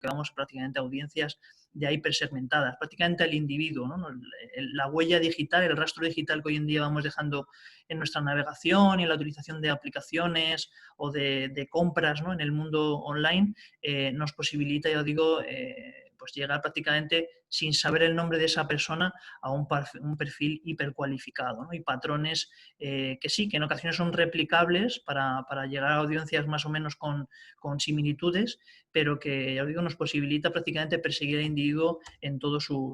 vamos prácticamente a audiencias ya hipersegmentadas, prácticamente al individuo, ¿no? La huella digital, el rastro digital que hoy en día vamos dejando en nuestra navegación y en la utilización de aplicaciones o de compras, ¿no?, en el mundo online, nos posibilita, ya os digo, pues llegar prácticamente sin saber el nombre de esa persona a un perfil hipercualificado, ¿no? Y patrones que sí, que en ocasiones son replicables para llegar a audiencias más o menos con similitudes, pero que, ya os digo, nos posibilita prácticamente perseguir al individuo en toda su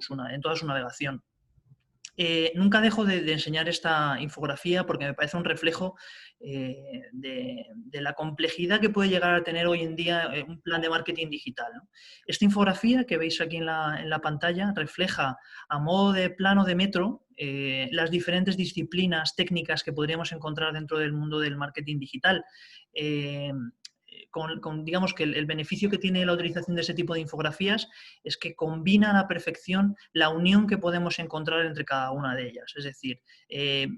navegación. Nunca dejo de enseñar esta infografía porque me parece un reflejo de la complejidad que puede llegar a tener hoy en día un plan de marketing digital, ¿no? Esta infografía que veis aquí en la pantalla refleja a modo de plano de metro las diferentes disciplinas técnicas que podríamos encontrar dentro del mundo del marketing digital. Digamos que el beneficio que tiene la utilización de ese tipo de infografías es que combina a la perfección la unión que podemos encontrar entre cada una de ellas. Es decir,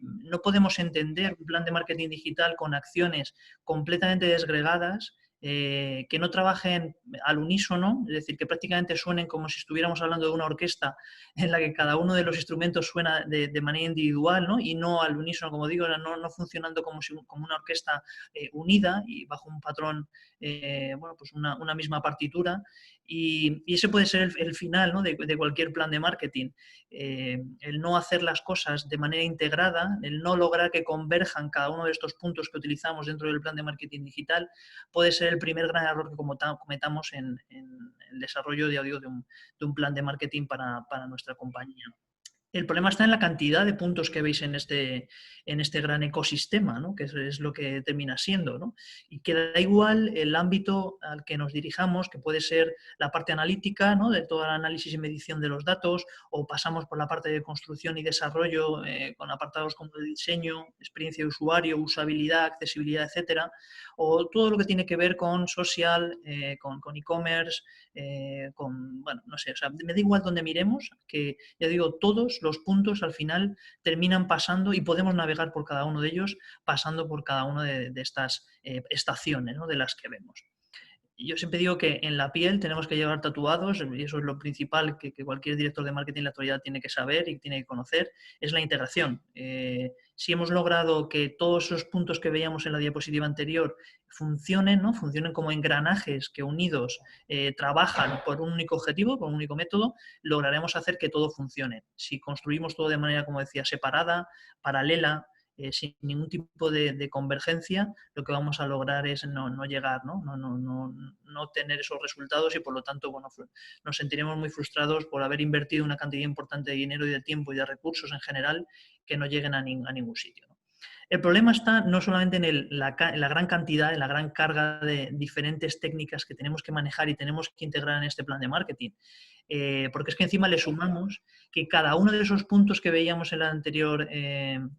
no podemos entender un plan de marketing digital con acciones completamente desgregadas, que no trabajen al unísono, es decir, que prácticamente suenen como si estuviéramos hablando de una orquesta en la que cada uno de los instrumentos suena de manera individual, ¿no? Y no al unísono, como digo, no funcionando como una orquesta unida y bajo un patrón, bueno, pues una misma partitura. Y ese puede ser el final, ¿no?, de cualquier plan de marketing. El no hacer las cosas de manera integrada, el no lograr que converjan cada uno de estos puntos que utilizamos dentro del plan de marketing digital, puede ser el primer gran error que cometamos en el desarrollo de un plan de marketing para nuestra compañía. El problema está en la cantidad de puntos que veis en este gran ecosistema, ¿no?, que es lo que termina siendo, ¿no? Y que da igual el ámbito al que nos dirijamos, que puede ser la parte analítica, ¿no?, de todo el análisis y medición de los datos, o pasamos por la parte de construcción y desarrollo con apartados como el diseño, experiencia de usuario, usabilidad, accesibilidad, etcétera, o todo lo que tiene que ver con social, con e-commerce, bueno, no sé, o sea, me da igual donde miremos, que ya digo, todos los puntos al final terminan pasando y podemos navegar por cada uno de ellos pasando por cada una de estas estaciones, ¿no?, de las que vemos. Yo siempre digo que en la piel tenemos que llevar tatuados, y eso es lo principal que cualquier director de marketing en la actualidad tiene que saber y tiene que conocer, es la integración. Si hemos logrado que todos esos puntos que veíamos en la diapositiva anterior funcionen, ¿no?, funcionen como engranajes que unidos trabajan por un único objetivo, por un único método, lograremos hacer que todo funcione. Si construimos todo de manera, como decía, separada, paralela, sin ningún tipo de convergencia, lo que vamos a lograr es no llegar, no tener esos resultados y por lo tanto, bueno, nos sentiremos muy frustrados por haber invertido una cantidad importante de dinero y de tiempo y de recursos en general que no lleguen a ningún sitio, ¿no? El problema está no solamente en la gran cantidad, en la gran carga de diferentes técnicas que tenemos que manejar y tenemos que integrar en este plan de marketing, porque es que encima le sumamos que cada uno de esos puntos que veíamos en la anterior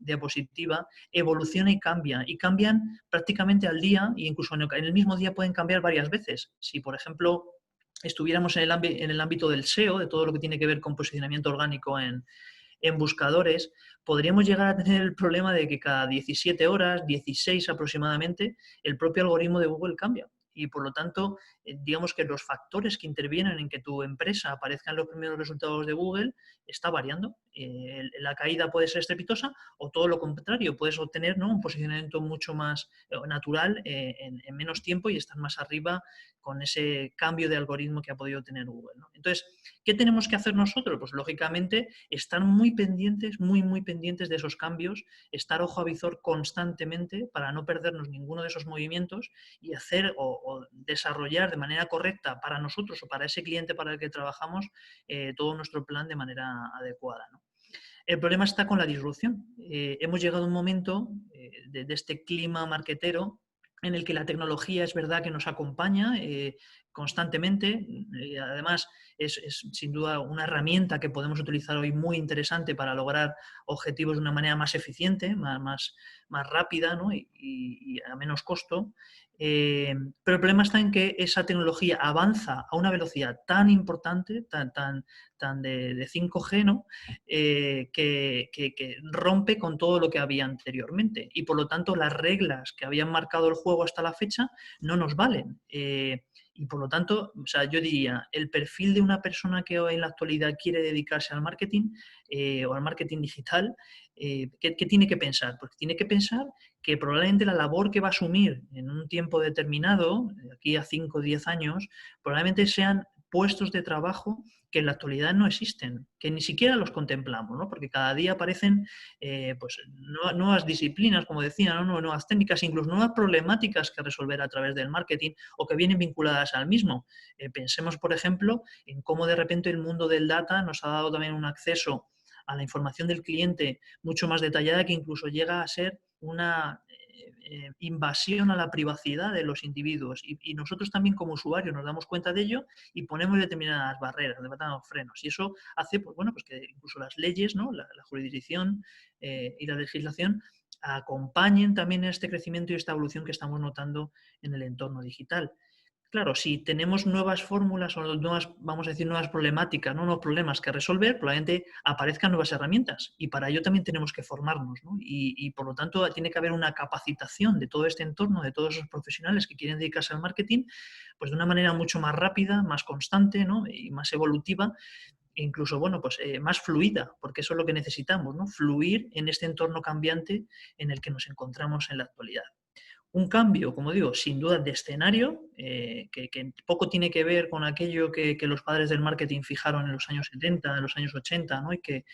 diapositiva evoluciona y cambian prácticamente al día e incluso en el mismo día pueden cambiar varias veces. Si, por ejemplo, estuviéramos en el ámbito del SEO, de todo lo que tiene que ver con posicionamiento orgánico en buscadores, podríamos llegar a tener el problema de que cada 17 horas, 16 aproximadamente, el propio algoritmo de Google cambia. Y por lo tanto, digamos que los factores que intervienen en que tu empresa aparezca en los primeros resultados de Google está variando. La caída puede ser estrepitosa o todo lo contrario, puedes obtener, ¿no?, un posicionamiento mucho más natural en menos tiempo y estar más arriba con ese cambio de algoritmo que ha podido tener Google, ¿no? Entonces, ¿qué tenemos que hacer nosotros? Pues lógicamente estar muy pendientes, muy pendientes de esos cambios, estar ojo a visor constantemente para no perdernos ninguno de esos movimientos y hacer o desarrollar de manera correcta para nosotros o para ese cliente para el que trabajamos todo nuestro plan de manera adecuada, ¿no? El problema está con la disrupción. Hemos llegado a un momento de este clima marketero en el que la tecnología es verdad que nos acompaña constantemente. Además, es sin duda una herramienta que podemos utilizar hoy muy interesante para lograr objetivos de una manera más eficiente, más rápida, ¿no?, y a menos costo. Pero el problema está en que esa tecnología avanza a una velocidad tan importante, tan de 5G, ¿no?, que rompe con todo lo que había anteriormente. Y por lo tanto, las reglas que habían marcado el juego hasta la fecha no nos valen. Y por lo tanto, o sea, yo diría, el perfil de una persona que hoy en la actualidad quiere dedicarse al marketing o al marketing digital, ¿qué tiene que pensar? Porque tiene que pensar que probablemente la labor que va a asumir en un tiempo determinado, de aquí a 5 o 10 años, probablemente sean puestos de trabajo que en la actualidad no existen, que ni siquiera los contemplamos, ¿no? Porque cada día aparecen pues, nuevas disciplinas, como decía, ¿no? Nuevas técnicas, incluso nuevas problemáticas que resolver a través del marketing o que vienen vinculadas al mismo. Pensemos, por ejemplo, en cómo de repente el mundo del data nos ha dado también un acceso a la información del cliente mucho más detallada, que incluso llega a ser una invasión a la privacidad de los individuos, y nosotros también como usuarios nos damos cuenta de ello y ponemos determinadas barreras, determinados frenos, y eso hace pues, bueno, pues que incluso las leyes, ¿no? la jurisdicción y la legislación acompañen también este crecimiento y esta evolución que estamos notando en el entorno digital. Claro, si tenemos nuevas fórmulas o nuevas, vamos a decir, nuevas problemáticas, ¿no? Nuevos problemas que resolver, probablemente aparezcan nuevas herramientas, y para ello también tenemos que formarnos, ¿no? Y por lo tanto tiene que haber una capacitación de todo este entorno, de todos esos profesionales que quieren dedicarse al marketing, pues de una manera mucho más rápida, más constante, ¿no? Y más evolutiva, e incluso, bueno, pues más fluida, porque eso es lo que necesitamos, ¿no? Fluir en este entorno cambiante en el que nos encontramos en la actualidad. Un cambio, como digo, sin duda de escenario, que poco tiene que ver con aquello que los padres del marketing fijaron en los años 70, en los años 80, ¿no? Y que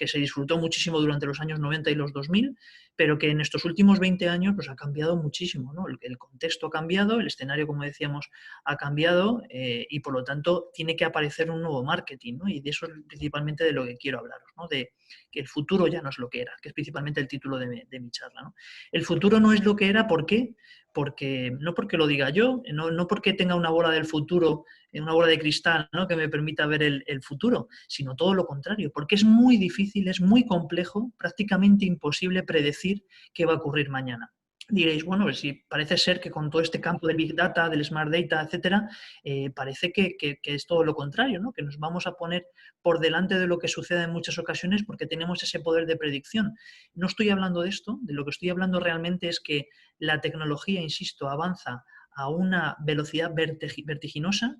se disfrutó muchísimo durante los años 90 y los 2000, pero que en estos últimos 20 años pues, ha cambiado muchísimo, ¿no? El contexto ha cambiado, el escenario, como decíamos, ha cambiado, y por lo tanto tiene que aparecer un nuevo marketing, ¿no? Y de eso es principalmente de lo que quiero hablaros, ¿no? De que el futuro ya no es lo que era, que es principalmente el título de mi charla, ¿no? El futuro no es lo que era, ¿por qué? Porque, no porque lo diga yo, no porque tenga una bola del futuro, una bola de cristal, ¿no? Que me permita ver el futuro, sino todo lo contrario, porque es muy difícil, es muy complejo, prácticamente imposible predecir qué va a ocurrir mañana. Diréis, bueno, pues sí, parece ser que con todo este campo del Big Data, del Smart Data, etcétera, parece que es todo lo contrario, ¿no? Que nos vamos a poner por delante de lo que sucede en muchas ocasiones porque tenemos ese poder de predicción. No estoy hablando de esto, de lo que estoy hablando realmente es que la tecnología, insisto, avanza a una velocidad vertiginosa,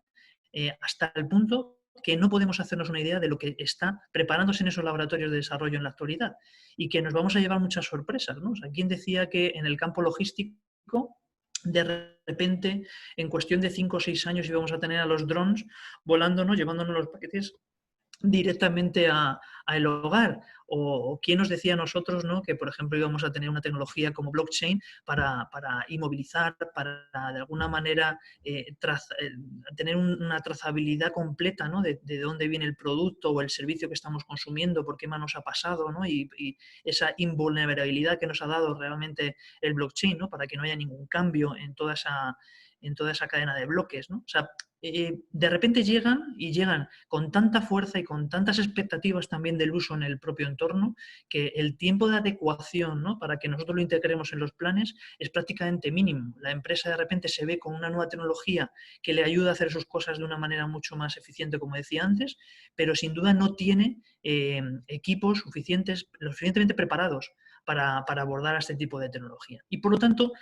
hasta el punto que no podemos hacernos una idea de lo que está preparándose en esos laboratorios de desarrollo en la actualidad, y que nos vamos a llevar muchas sorpresas, ¿no? O sea, ¿quién decía que en el campo logístico de repente, en cuestión de 5 o 6 años, íbamos a tener a los drones volándonos, llevándonos los paquetes directamente a el hogar? O quién nos decía a nosotros, ¿no? Que, por ejemplo, íbamos a tener una tecnología como blockchain para inmovilizar, para de alguna manera tener una trazabilidad completa, ¿no? De dónde viene el producto o el servicio que estamos consumiendo, por qué manos ha pasado, ¿no? Y esa invulnerabilidad que nos ha dado realmente el blockchain, ¿no? Para que no haya ningún cambio en toda esa cadena de bloques, ¿no? O sea, de repente llegan con tanta fuerza y con tantas expectativas también del uso en el propio entorno, que el tiempo de adecuación, ¿no? Para que nosotros lo integremos en los planes es prácticamente mínimo. La empresa de repente se ve con una nueva tecnología que le ayuda a hacer sus cosas de una manera mucho más eficiente, como decía antes, pero sin duda no tiene equipos lo suficientemente preparados para abordar a este tipo de tecnología. Y por lo tanto,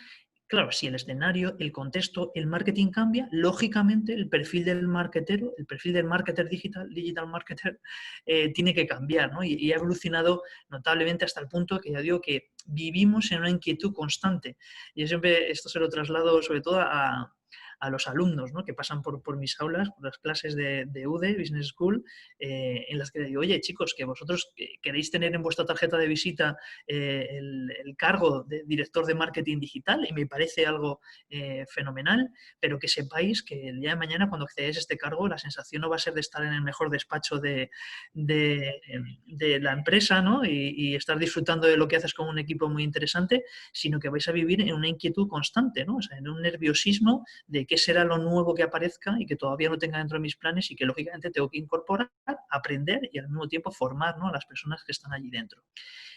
claro, si el escenario, el contexto, el marketing cambia, lógicamente el perfil del marketero, el perfil del marketer digital marketer, tiene que cambiar, ¿no? Y ha evolucionado notablemente hasta el punto que ya digo que vivimos en una inquietud constante. Y yo siempre esto se lo traslado sobre todo a los alumnos, ¿no? Que pasan por mis aulas, por las clases de UDE, Business School, en las que digo, oye chicos, que vosotros queréis tener en vuestra tarjeta de visita el cargo de director de marketing digital, y me parece algo fenomenal, pero que sepáis que el día de mañana, cuando accedáis a este cargo, la sensación no va a ser de estar en el mejor despacho de la empresa, ¿no? Y estar disfrutando de lo que haces con un equipo muy interesante, sino que vais a vivir en una inquietud constante, ¿no? O sea, en un nerviosismo de qué será lo nuevo que aparezca y que todavía no tenga dentro de mis planes, y que lógicamente tengo que incorporar, aprender y al mismo tiempo formar, ¿no? A las personas que están allí dentro.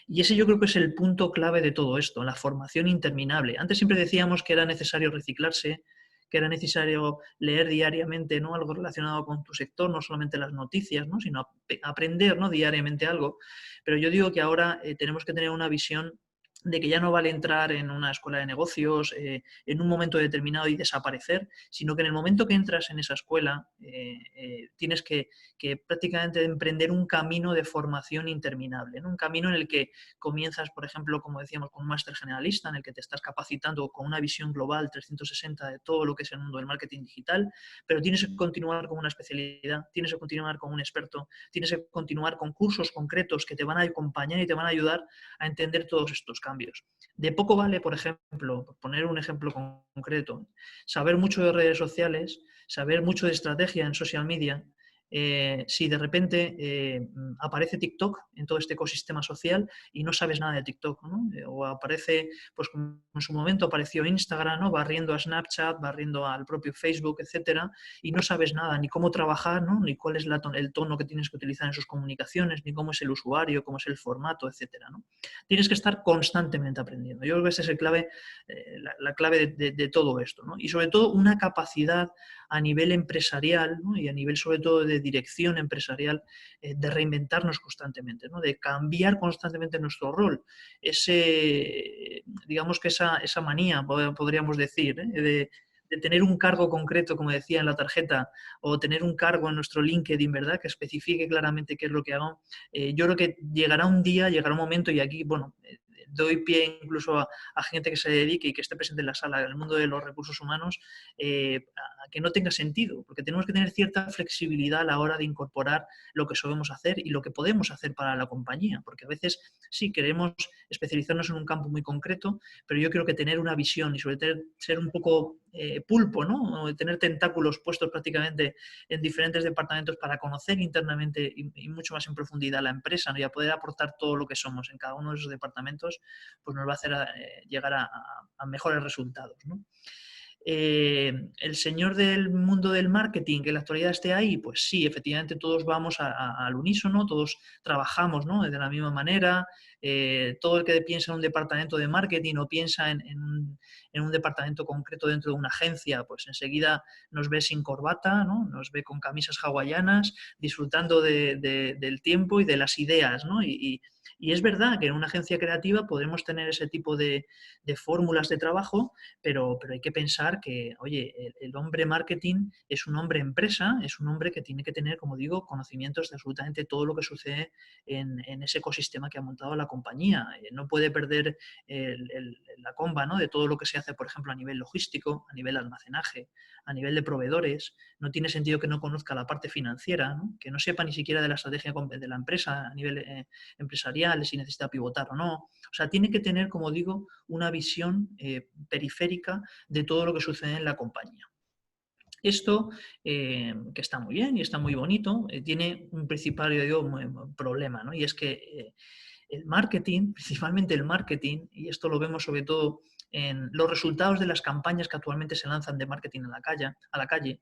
Y ese yo creo que es el punto clave de todo esto, la formación interminable. Antes siempre decíamos que era necesario reciclarse, que era necesario leer diariamente, ¿no? Algo relacionado con tu sector, no solamente las noticias, ¿no? Sino aprender, ¿no? Diariamente algo. Pero yo digo que ahora tenemos que tener una visión de que ya no vale entrar en una escuela de negocios en un momento determinado y desaparecer, sino que en el momento que entras en esa escuela tienes que prácticamente emprender un camino de formación interminable, ¿no? Un camino en el que comienzas, por ejemplo, como decíamos, con un máster generalista, en el que te estás capacitando con una visión global 360 de todo lo que es el mundo del marketing digital, pero tienes que continuar con una especialidad, tienes que continuar con un experto, tienes que continuar con cursos concretos que te van a acompañar y te van a ayudar a entender todos estos cambios. De poco vale, por ejemplo, por poner un ejemplo concreto, saber mucho de redes sociales, saber mucho de estrategia en social media, si de repente aparece TikTok en todo este ecosistema social y no sabes nada de TikTok, ¿no? O aparece, pues como en su momento apareció Instagram, ¿no? Barriendo a Snapchat, barriendo al propio Facebook, etcétera, y no sabes nada, ni cómo trabajar, ¿no? Ni cuál es el tono que tienes que utilizar en sus comunicaciones, ni cómo es el usuario, cómo es el formato, etcétera, ¿no? Tienes que estar constantemente aprendiendo. Yo creo que esa es la clave de todo esto, ¿no? Y sobre todo una capacidad a nivel empresarial, ¿no? Y a nivel sobre todo de dirección empresarial, de reinventarnos constantemente, ¿no? De cambiar constantemente nuestro rol. Digamos que esa manía, podríamos decir, de tener un cargo concreto, como decía en la tarjeta, o tener un cargo en nuestro LinkedIn, ¿verdad? Que especifique claramente qué es lo que hago. Yo creo que llegará un día, llegará un momento, y aquí, bueno, doy pie incluso a gente que se dedique y que esté presente en la sala, en el mundo de los recursos humanos, a que no tenga sentido, porque tenemos que tener cierta flexibilidad a la hora de incorporar lo que sabemos hacer y lo que podemos hacer para la compañía, porque a veces sí queremos especializarnos en un campo muy concreto, pero yo creo que tener una visión y sobre todo ser un poco pulpo, ¿no? O tener tentáculos puestos prácticamente en diferentes departamentos para conocer internamente y mucho más en profundidad la empresa, ¿no? Y a poder aportar todo lo que somos en cada uno de esos departamentos, pues nos va a hacer llegar a mejores resultados, ¿no? El señor del mundo del marketing que en la actualidad esté ahí, pues sí, efectivamente todos vamos al unísono, todos trabajamos, ¿no? De la misma manera, todo el que piensa en un departamento de marketing o piensa en un departamento concreto dentro de una agencia, pues enseguida nos ve sin corbata, ¿no? Nos ve con camisas hawaianas, disfrutando del tiempo y de las ideas, ¿no? Y es verdad que en una agencia creativa podemos tener ese tipo de fórmulas de trabajo, pero hay que pensar que, oye, el hombre marketing es un hombre empresa, es un hombre que tiene que tener, como digo, conocimientos de absolutamente todo lo que sucede en ese ecosistema que ha montado la compañía. No puede perder la comba, ¿no? De todo lo que se hace, por ejemplo, a nivel logístico, a nivel almacenaje, a nivel de proveedores. No tiene sentido que no conozca la parte financiera, ¿no? Que no sepa ni siquiera de la estrategia de la empresa a nivel empresarial, si necesita pivotar o no. O sea, tiene que tener, como digo, una visión periférica de todo lo que sucede en la compañía. Esto, que está muy bien y está muy bonito, tiene un principal, yo digo, problema, ¿no? Y es que el marketing, principalmente el marketing, y esto lo vemos sobre todo en los resultados de las campañas que actualmente se lanzan de marketing a la calle,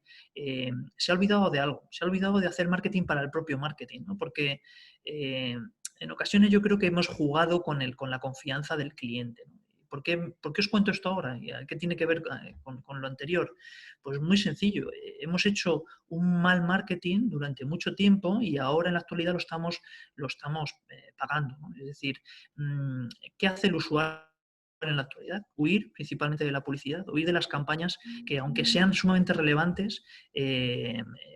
se ha olvidado de algo, se ha olvidado de hacer marketing para el propio marketing, ¿no? Porque en ocasiones yo creo que hemos jugado con la confianza del cliente, ¿no? ¿Por qué os cuento esto ahora? ¿Qué tiene que ver con lo anterior? Pues muy sencillo. Hemos hecho un mal marketing durante mucho tiempo y ahora en la actualidad lo estamos pagando, ¿no? Es decir, ¿qué hace el usuario en la actualidad? Huir principalmente de la publicidad, huir de las campañas que, aunque sean sumamente relevantes,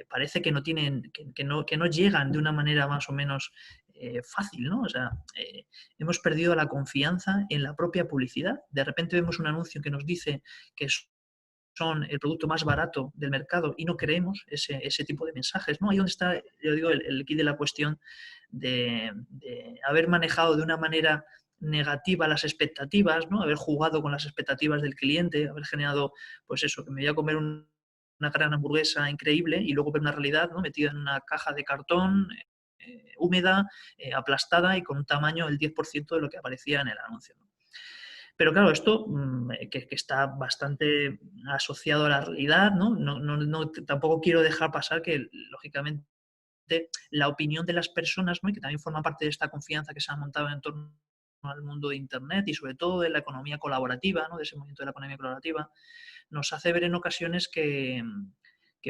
parece que no tienen, que no llegan de una manera más o menos fácil, ¿no? O sea, hemos perdido la confianza en la propia publicidad. De repente vemos un anuncio que nos dice que son el producto más barato del mercado y no creemos ese tipo de mensajes, ¿no? Ahí donde está, yo digo, el quid de la cuestión de haber manejado de una manera negativa las expectativas, ¿no? Haber jugado con las expectativas del cliente, haber generado, pues eso, que me voy a comer una gran hamburguesa increíble y luego ver una realidad, ¿no? Metida en una caja de cartón, húmeda, aplastada y con un tamaño del 10% de lo que aparecía en el anuncio, ¿no? Pero claro, esto que está bastante asociado a la realidad, ¿no? Tampoco quiero dejar pasar que, lógicamente, la opinión de las personas, ¿no? Y que también forma parte de esta confianza que se ha montado en torno al mundo de Internet y sobre todo de la economía colaborativa, ¿no? De ese movimiento de la economía colaborativa, nos hace ver en ocasiones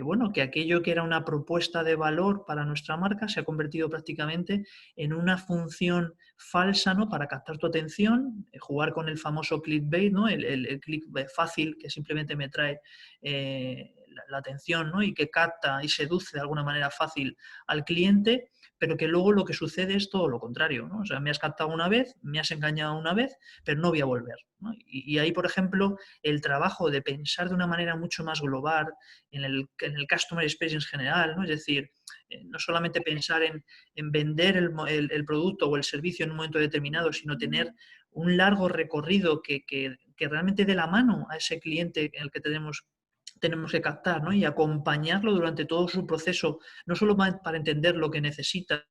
bueno, que aquello que era una propuesta de valor para nuestra marca se ha convertido prácticamente en una función falsa, ¿no? Para captar tu atención, jugar con el famoso clickbait, ¿no? El click fácil que simplemente me trae la atención, ¿no? Y que capta y seduce de alguna manera fácil al cliente, pero que luego lo que sucede es todo lo contrario, ¿no? O sea, me has captado una vez, me has engañado una vez, pero no voy a volver, ¿no? Y ahí, por ejemplo, el trabajo de pensar de una manera mucho más global en el customer experience general, ¿no? Es decir, no solamente pensar en vender el producto o el servicio en un momento determinado, sino tener un largo recorrido que realmente dé la mano a ese cliente en el que tenemos que captar, ¿no? Y acompañarlo durante todo su proceso, no solo para entender lo que necesita,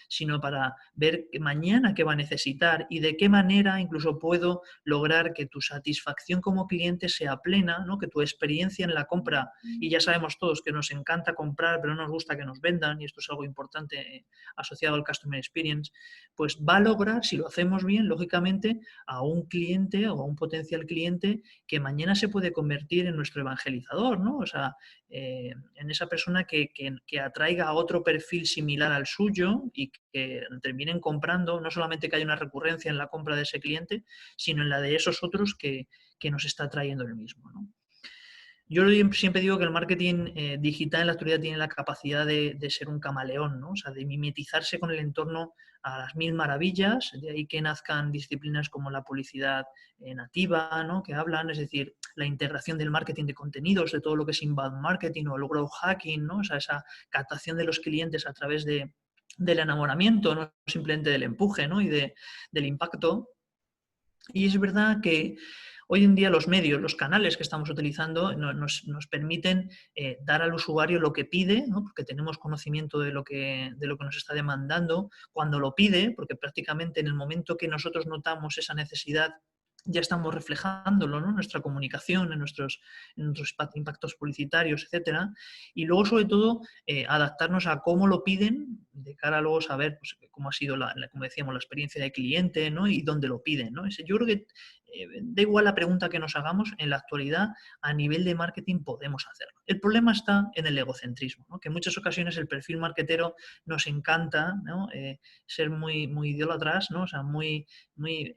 sino para ver mañana qué va a necesitar y de qué manera incluso puedo lograr que tu satisfacción como cliente sea plena, ¿no? Que tu experiencia en la compra, y ya sabemos todos que nos encanta comprar, pero no nos gusta que nos vendan, y esto es algo importante asociado al Customer Experience, pues va a lograr, si lo hacemos bien, lógicamente, a un cliente o a un potencial cliente que mañana se puede convertir en nuestro evangelizador, ¿no? O sea, en esa persona que atraiga a otro perfil similar al suyo y que terminen comprando, no solamente que haya una recurrencia en la compra de ese cliente, sino en la de esos otros que nos está trayendo el mismo, ¿no? Yo siempre digo que el marketing digital en la actualidad tiene la capacidad de ser un camaleón, ¿no? O sea, de mimetizarse con el entorno a las mil maravillas, de ahí que nazcan disciplinas como la publicidad nativa, ¿no? Que hablan, es decir, la integración del marketing de contenidos, de todo lo que es inbound marketing o el growth hacking, ¿no? O sea, esa captación de los clientes a través del enamoramiento, no simplemente del empuje, ¿no? Del impacto. Y es verdad que hoy en día los medios, los canales que estamos utilizando nos permiten dar al usuario lo que pide, ¿no? Porque tenemos conocimiento de lo que nos está demandando, cuando lo pide, porque prácticamente en el momento que nosotros notamos esa necesidad ya estamos reflejándolo, ¿no? En nuestra comunicación, en nuestros impactos publicitarios, etcétera. Y luego, sobre todo, adaptarnos a cómo lo piden, de cara a luego saber pues, cómo ha sido, como decíamos, la experiencia de cliente, ¿no? Y dónde lo piden, ¿no? Yo creo que da igual la pregunta que nos hagamos, en la actualidad, a nivel de marketing podemos hacerlo. El problema está en el egocentrismo, ¿no? Que en muchas ocasiones el perfil marketero nos encanta, ¿no? Ser muy, muy idólatras, ¿no? O sea, muy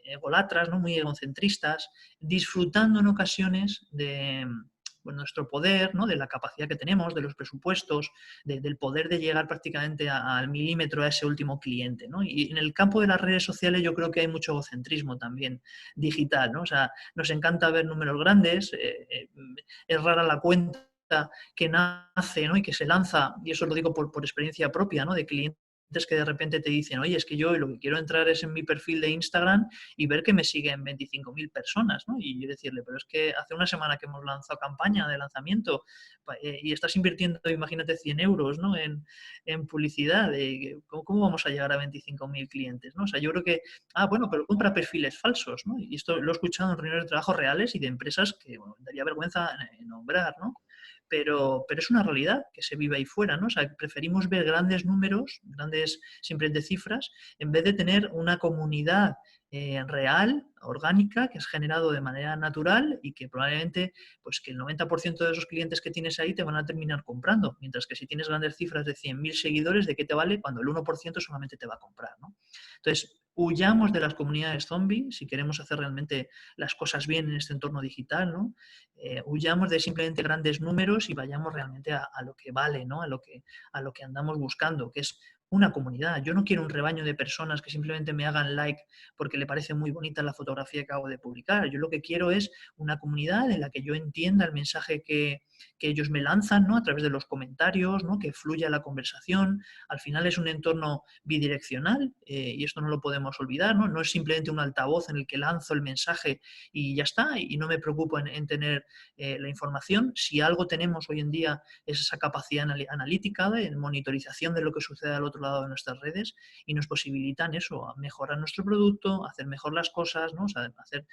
egolatras, ¿no? Muy egocentristas, disfrutando en ocasiones de nuestro poder, ¿no? De la capacidad que tenemos, de los presupuestos, del poder de llegar prácticamente al milímetro a ese último cliente, ¿no? Y en el campo de las redes sociales yo creo que hay mucho egocentrismo también digital, ¿no? O sea, nos encanta ver números grandes, es rara la cuenta que nace, ¿no? Y que se lanza, y eso lo digo por experiencia propia, ¿no? De clientes que de repente te dicen, oye, es que yo lo que quiero entrar es en mi perfil de Instagram y ver que me siguen 25.000 personas, ¿no? Y yo decirle, pero es que hace una semana que hemos lanzado campaña de lanzamiento y estás invirtiendo, imagínate, 100 euros, ¿no? En publicidad, ¿cómo vamos a llegar a 25.000 clientes, ¿no? O sea, yo creo que, bueno, pero compra perfiles falsos, ¿no? Y esto lo he escuchado en reuniones de trabajo reales y de empresas que, bueno, daría vergüenza nombrar, ¿no? Pero es una realidad que se vive ahí fuera, ¿no? O sea, preferimos ver grandes números, grandes siempre de cifras, en vez de tener una comunidad real, orgánica, que has generado de manera natural y que probablemente pues que el 90% de esos clientes que tienes ahí te van a terminar comprando, mientras que si tienes grandes cifras de 100.000 seguidores, ¿de qué te vale cuando el 1% solamente te va a comprar, ¿no? Entonces, huyamos de las comunidades zombie si queremos hacer realmente las cosas bien en este entorno digital, ¿no? Huyamos de simplemente grandes números y vayamos realmente a lo que vale, ¿no? A lo que andamos buscando, que es una comunidad. Yo no quiero un rebaño de personas que simplemente me hagan like porque le parece muy bonita la fotografía que acabo de publicar. Yo lo que quiero es una comunidad en la que yo entienda el mensaje que ellos me lanzan, ¿no? A través de los comentarios, ¿no? Que fluya la conversación. Al final es un entorno bidireccional y esto no lo podemos olvidar, ¿no? No es simplemente un altavoz en el que lanzo el mensaje y ya está, y no me preocupo en tener la información. Si algo tenemos hoy en día es esa capacidad analítica de monitorización de lo que sucede al otro lado de nuestras redes y nos posibilitan eso, a mejorar nuestro producto, hacer mejor las cosas, ¿no? O sea, hacer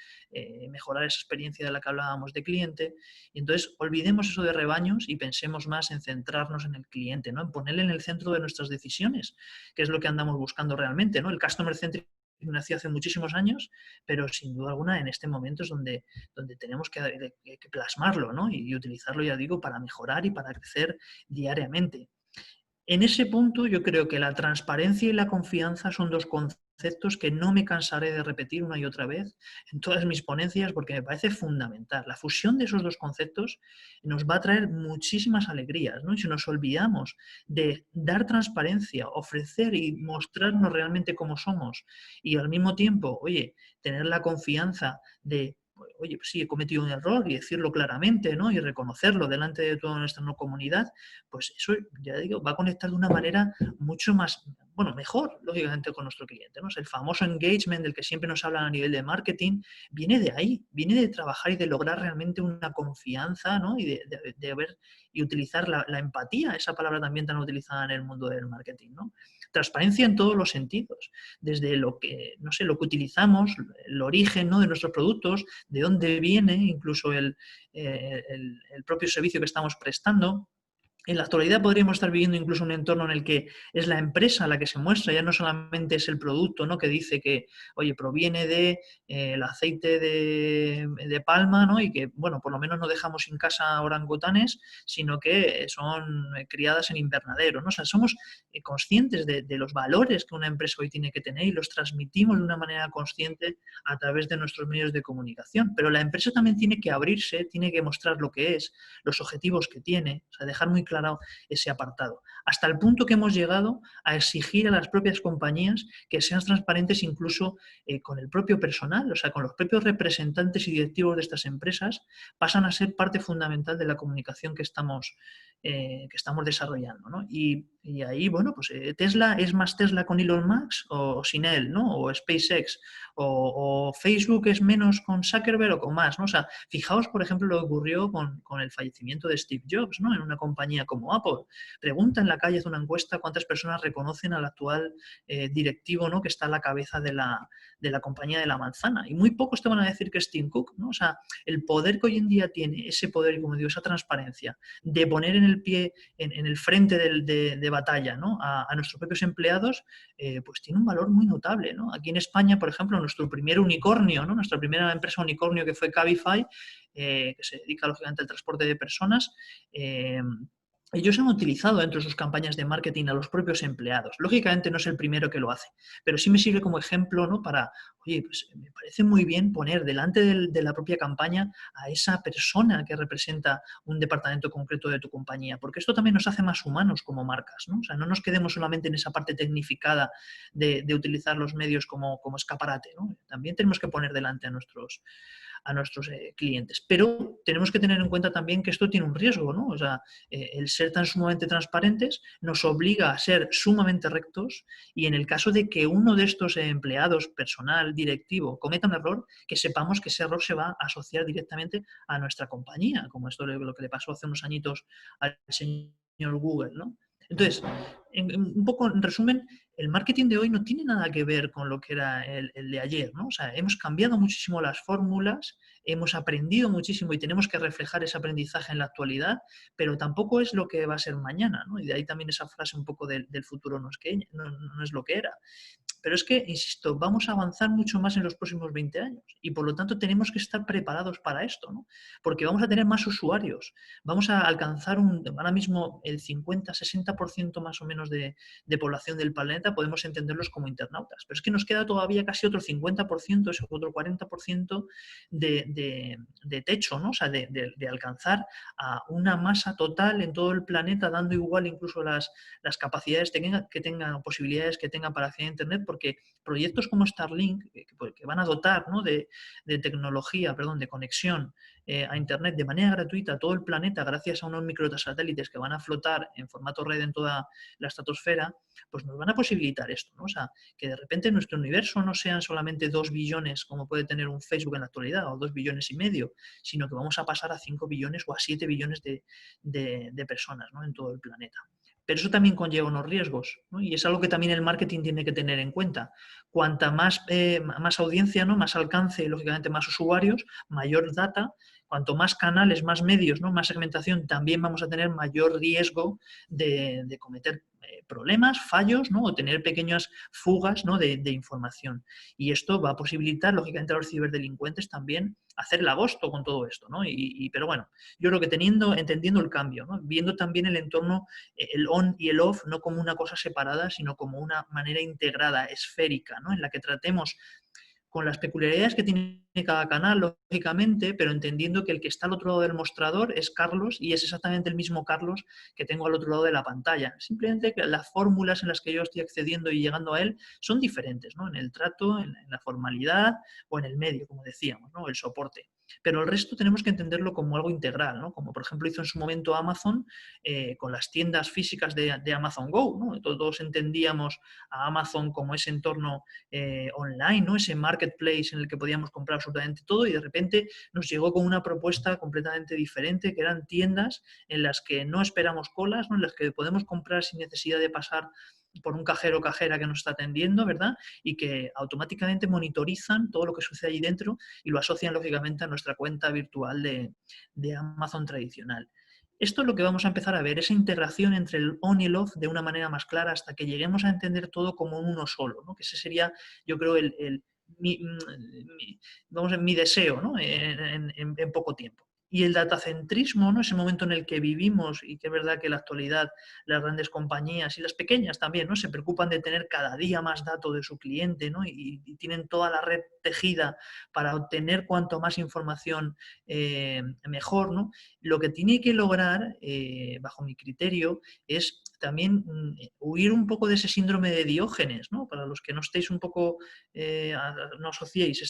mejorar esa experiencia de la que hablábamos de cliente. Y entonces olvidemos eso de rebaños y pensemos más en centrarnos en el cliente, ¿no? En ponerle en el centro de nuestras decisiones, que es lo que andamos buscando realmente, ¿no? El customer centric nació hace muchísimos años, pero sin duda alguna en este momento es donde tenemos que plasmarlo, ¿no? Y utilizarlo, ya digo, para mejorar y para crecer diariamente. En ese punto yo creo que la transparencia y la confianza son dos conceptos que no me cansaré de repetir una y otra vez en todas mis ponencias porque me parece fundamental. La fusión de esos dos conceptos nos va a traer muchísimas alegrías, ¿no? Y si nos olvidamos de dar transparencia, ofrecer y mostrarnos realmente cómo somos y al mismo tiempo, oye, tener la confianza de oye, pues sí, he cometido un error y decirlo claramente, ¿no? Y reconocerlo delante de toda nuestra comunidad, pues eso, ya digo, va a conectar de una manera mucho más, bueno, mejor, lógicamente, con nuestro cliente, ¿no? O sea, el famoso engagement del que siempre nos hablan a nivel de marketing viene de ahí, viene de trabajar y de lograr realmente una confianza, ¿no? Y de ver y utilizar la empatía, esa palabra también tan utilizada en el mundo del marketing, ¿no? Transparencia en todos los sentidos, desde lo que, no sé, lo que utilizamos, el origen, ¿no? De nuestros productos, de dónde viene incluso el propio servicio que estamos prestando. En la actualidad podríamos estar viviendo incluso un entorno en el que es la empresa la que se muestra, ya no solamente es el producto, ¿no? Que dice que, oye, proviene de el aceite de palma, ¿no? Y que, bueno, por lo menos no dejamos en casa orangutanes, sino que son criadas en invernadero, ¿no? O sea, somos conscientes de los valores que una empresa hoy tiene que tener y los transmitimos de una manera consciente a través de nuestros medios de comunicación. Pero la empresa también tiene que abrirse, tiene que mostrar lo que es, los objetivos que tiene, o sea, dejar muy claro ese apartado. Hasta el punto que hemos llegado a exigir a las propias compañías que sean transparentes incluso con el propio personal, o sea, con los propios representantes y directivos de estas empresas, pasan a ser parte fundamental de la comunicación que estamos desarrollando, ¿no? Y ahí, bueno, pues Tesla es más Tesla con Elon Musk o sin él, ¿no? O SpaceX, o Facebook es menos con Zuckerberg o con más, ¿no? O sea, fijaos, por ejemplo, lo que ocurrió con el fallecimiento de Steve Jobs, ¿no? En una compañía como Apple. Pregunta en la calle, hace una encuesta, cuántas personas reconocen al actual directivo, ¿no? Que está a la cabeza de la compañía de la manzana. Y muy pocos te van a decir que es Tim Cook, ¿no? O sea, el poder que hoy en día tiene, ese poder y, como digo, esa transparencia de poner en el pie, en el frente de batalla, ¿no? A nuestros propios empleados, pues tiene un valor muy notable, ¿no? Aquí en España, por ejemplo, nuestro primer unicornio, ¿no? Nuestra primera empresa unicornio que fue Cabify, que se dedica lógicamente al transporte de personas, ellos han utilizado dentro de sus campañas de marketing a los propios empleados. Lógicamente no es el primero que lo hace, pero sí me sirve como ejemplo, ¿no? Para, oye, pues me parece muy bien poner delante de la propia campaña a esa persona que representa un departamento concreto de tu compañía, porque esto también nos hace más humanos como marcas, ¿no? O sea, no nos quedemos solamente en esa parte tecnificada de utilizar los medios como escaparate, ¿no? También tenemos que poner delante a nuestros clientes. Pero tenemos que tener en cuenta también que esto tiene un riesgo, ¿no? O sea, el ser tan sumamente transparentes nos obliga a ser sumamente rectos y en el caso de que uno de estos empleados, personal, directivo, cometa un error, que sepamos que ese error se va a asociar directamente a nuestra compañía, como esto lo que le pasó hace unos añitos al señor Google, ¿no? Entonces, un poco en resumen, el marketing de hoy no tiene nada que ver con lo que era el de ayer, ¿no? O sea, hemos cambiado muchísimo las fórmulas, hemos aprendido muchísimo y tenemos que reflejar ese aprendizaje en la actualidad, pero tampoco es lo que va a ser mañana, ¿no? Y de ahí también esa frase un poco del futuro no es lo que era. Pero es que, insisto, vamos a avanzar mucho más en los próximos 20 años y por lo tanto tenemos que estar preparados para esto, ¿no? Porque vamos a tener más usuarios, vamos a alcanzar ahora mismo el 50-60% más o menos de población del planeta, podemos entenderlos como internautas, pero es que nos queda todavía casi otro 50%, ese otro 40% de techo, ¿no? O sea, de alcanzar a una masa total en todo el planeta, dando igual incluso las capacidades que tengan, posibilidades que tengan para acceder a Internet, porque proyectos como Starlink, que van a dotar, ¿no? de tecnología, perdón, de conexión a Internet de manera gratuita a todo el planeta gracias a unos microsatélites que van a flotar en formato red en toda la estratosfera, pues nos van a posibilitar esto, ¿no? O sea, que de repente nuestro universo no sean solamente 2 billones como puede tener un Facebook en la actualidad, o 2 billones y medio, sino que vamos a pasar a 5 billones o a 7 billones de personas, ¿no? En todo el planeta. Pero eso también conlleva unos riesgos, ¿no? Y es algo que también el marketing tiene que tener en cuenta. Cuanta más audiencia, ¿no? Más alcance y, lógicamente, más usuarios, mayor data, cuanto más canales, más medios, ¿no? Más segmentación, también vamos a tener mayor riesgo de cometer problemas, fallos, ¿no? O tener pequeñas fugas, ¿no? de información. Y esto va a posibilitar, lógicamente, a los ciberdelincuentes también hacer el agosto con todo esto, ¿no? Pero bueno, yo creo que entendiendo el cambio, ¿no? Viendo también el entorno, el on y el off, no como una cosa separada, sino como una manera integrada, esférica, ¿no? En la que tratemos con las peculiaridades que tiene cada canal, lógicamente, pero entendiendo que el que está al otro lado del mostrador es Carlos y es exactamente el mismo Carlos que tengo al otro lado de la pantalla. Simplemente que las fórmulas en las que yo estoy accediendo y llegando a él son diferentes, ¿no? En el trato, en la formalidad o en el medio, como decíamos, ¿no? El soporte. Pero el resto tenemos que entenderlo como algo integral, ¿no? Como por ejemplo hizo en su momento Amazon con las tiendas físicas de Amazon Go, ¿no? Todos entendíamos a Amazon como ese entorno online, ¿no? Ese marketplace en el que podíamos comprar absolutamente todo y de repente nos llegó con una propuesta completamente diferente, que eran tiendas en las que no esperamos colas, ¿no? En las que podemos comprar sin necesidad de pasar por un cajero o cajera que nos está atendiendo, ¿verdad? Y que automáticamente monitorizan todo lo que sucede allí dentro y lo asocian lógicamente a nuestra cuenta virtual de Amazon tradicional. Esto es lo que vamos a empezar a ver, esa integración entre el on y el off de una manera más clara hasta que lleguemos a entender todo como uno solo, ¿no? Que ese sería, yo creo, mi deseo, ¿no? En poco tiempo. Y el datacentrismo, ¿no? Ese momento en el que vivimos y que es verdad que en la actualidad las grandes compañías y las pequeñas también, ¿no? Se preocupan de tener cada día más datos de su cliente, ¿no? Y tienen toda la red tejida para obtener cuanto más información mejor, ¿no? Lo que tiene que lograr, bajo mi criterio, es también huir un poco de ese síndrome de Diógenes, ¿no? Para los que no estéis un poco, no asociéis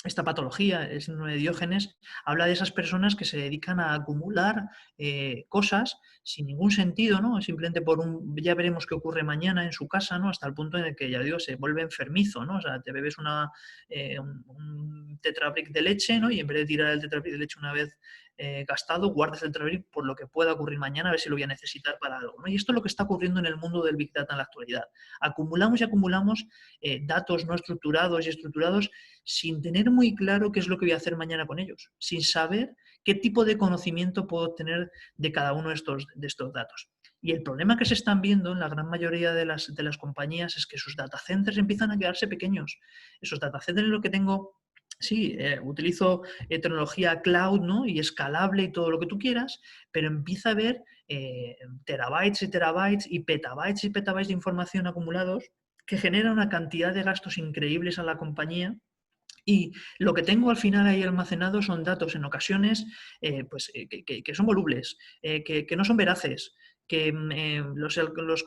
esta patología, el síndrome de Diógenes, habla de esas personas que se dedican a acumular cosas sin ningún sentido, ¿no? Simplemente ya veremos qué ocurre mañana en su casa, ¿no? Hasta el punto en el que, ya digo, se vuelve enfermizo, ¿no? O sea, te bebes un tetrabric de leche, ¿no? Y en vez de tirar el tetrabric de leche una vez gastado, guardas el tetrabric por lo que pueda ocurrir mañana, a ver si lo voy a necesitar para algo, ¿no? Y esto es lo que está ocurriendo en el mundo del Big Data en la actualidad. Acumulamos y acumulamos datos no estructurados y estructurados sin tener muy claro qué es lo que voy a hacer mañana con ellos, sin saber qué tipo de conocimiento puedo obtener de cada uno de estos datos. Y el problema que se están viendo en la gran mayoría de las compañías es que sus data centers empiezan a quedarse pequeños. Esos data centers en lo que tengo, sí, utilizo tecnología cloud, ¿no? Y escalable y todo lo que tú quieras, pero empieza a haber terabytes y petabytes de información acumulados que genera una cantidad de gastos increíbles a la compañía y lo que tengo al final ahí almacenado son datos en ocasiones que son volubles, que no son veraces, que los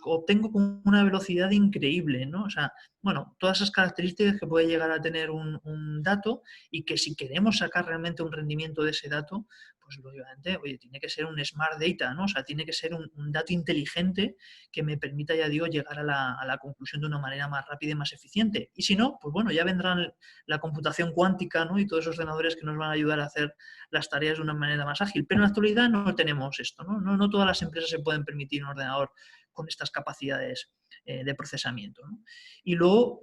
obtengo con una velocidad increíble, ¿no? O sea, bueno, todas esas características que puede llegar a tener un dato y que si queremos sacar realmente un rendimiento de ese dato, pues obviamente, oye, tiene que ser un smart data, ¿no? O sea, tiene que ser un dato inteligente que me permita, ya digo, llegar a la conclusión de una manera más rápida y más eficiente. Y si no, pues bueno, ya vendrán la computación cuántica, ¿no? Y todos esos ordenadores que nos van a ayudar a hacer las tareas de una manera más ágil. Pero en la actualidad no tenemos esto, ¿no? No todas las empresas se pueden permitir un ordenador con estas capacidades de procesamiento, ¿no? Y luego,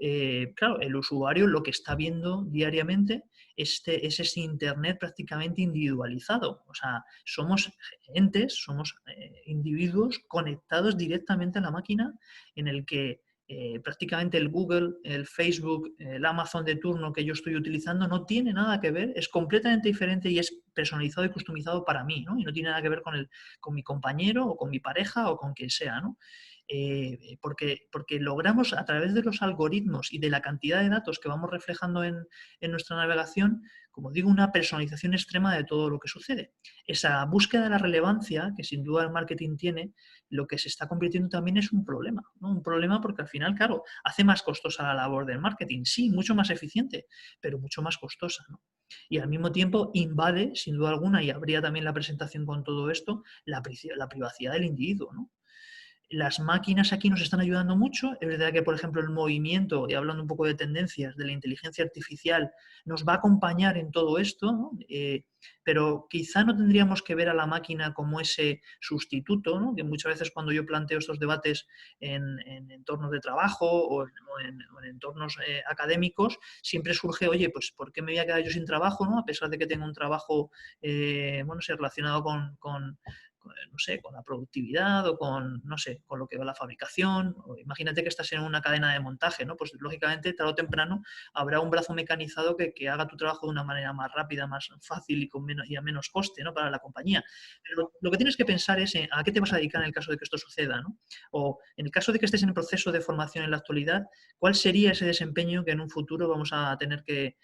claro, el usuario lo que está viendo diariamente es ese Internet prácticamente individualizado. O sea, somos entes, somos individuos conectados directamente a la máquina en el que prácticamente el Google, el Facebook, el Amazon de turno que yo estoy utilizando no tiene nada que ver, es completamente diferente y es personalizado y customizado para mí, ¿no? Y no tiene nada que ver con mi compañero o con mi pareja o con quien sea, ¿no? Porque logramos a través de los algoritmos y de la cantidad de datos que vamos reflejando en nuestra navegación, como digo, una personalización extrema de todo lo que sucede. Esa búsqueda de la relevancia, que sin duda el marketing tiene, lo que se está convirtiendo también es un problema, ¿no? Un problema porque al final, claro, hace más costosa la labor del marketing, sí, mucho más eficiente, pero mucho más costosa, ¿no? Y al mismo tiempo invade, sin duda alguna, y habría también la presentación con todo esto, la privacidad del individuo, ¿no? Las máquinas aquí nos están ayudando mucho. Es verdad que, por ejemplo, el movimiento, y hablando un poco de tendencias, de la inteligencia artificial, nos va a acompañar en todo esto, ¿no? Pero quizá no tendríamos que ver a la máquina como ese sustituto, ¿no? Que muchas veces cuando yo planteo estos debates en entornos de trabajo o en entornos académicos, siempre surge, oye, pues ¿por qué me voy a quedar yo sin trabajo, ¿no? A pesar de que tengo un trabajo, bueno, relacionado no sé, con la productividad o con, no sé, con lo que va la fabricación. O imagínate que estás en una cadena de montaje, ¿no? Pues lógicamente, tarde o temprano, habrá un brazo mecanizado que haga tu trabajo de una manera más rápida, más fácil y, y a menos coste, ¿no? Para la compañía. Pero lo que tienes que pensar es a qué te vas a dedicar en el caso de que esto suceda, ¿no? O en el caso de que estés en el proceso de formación en la actualidad, ¿cuál sería ese desempeño que en un futuro vamos a tener que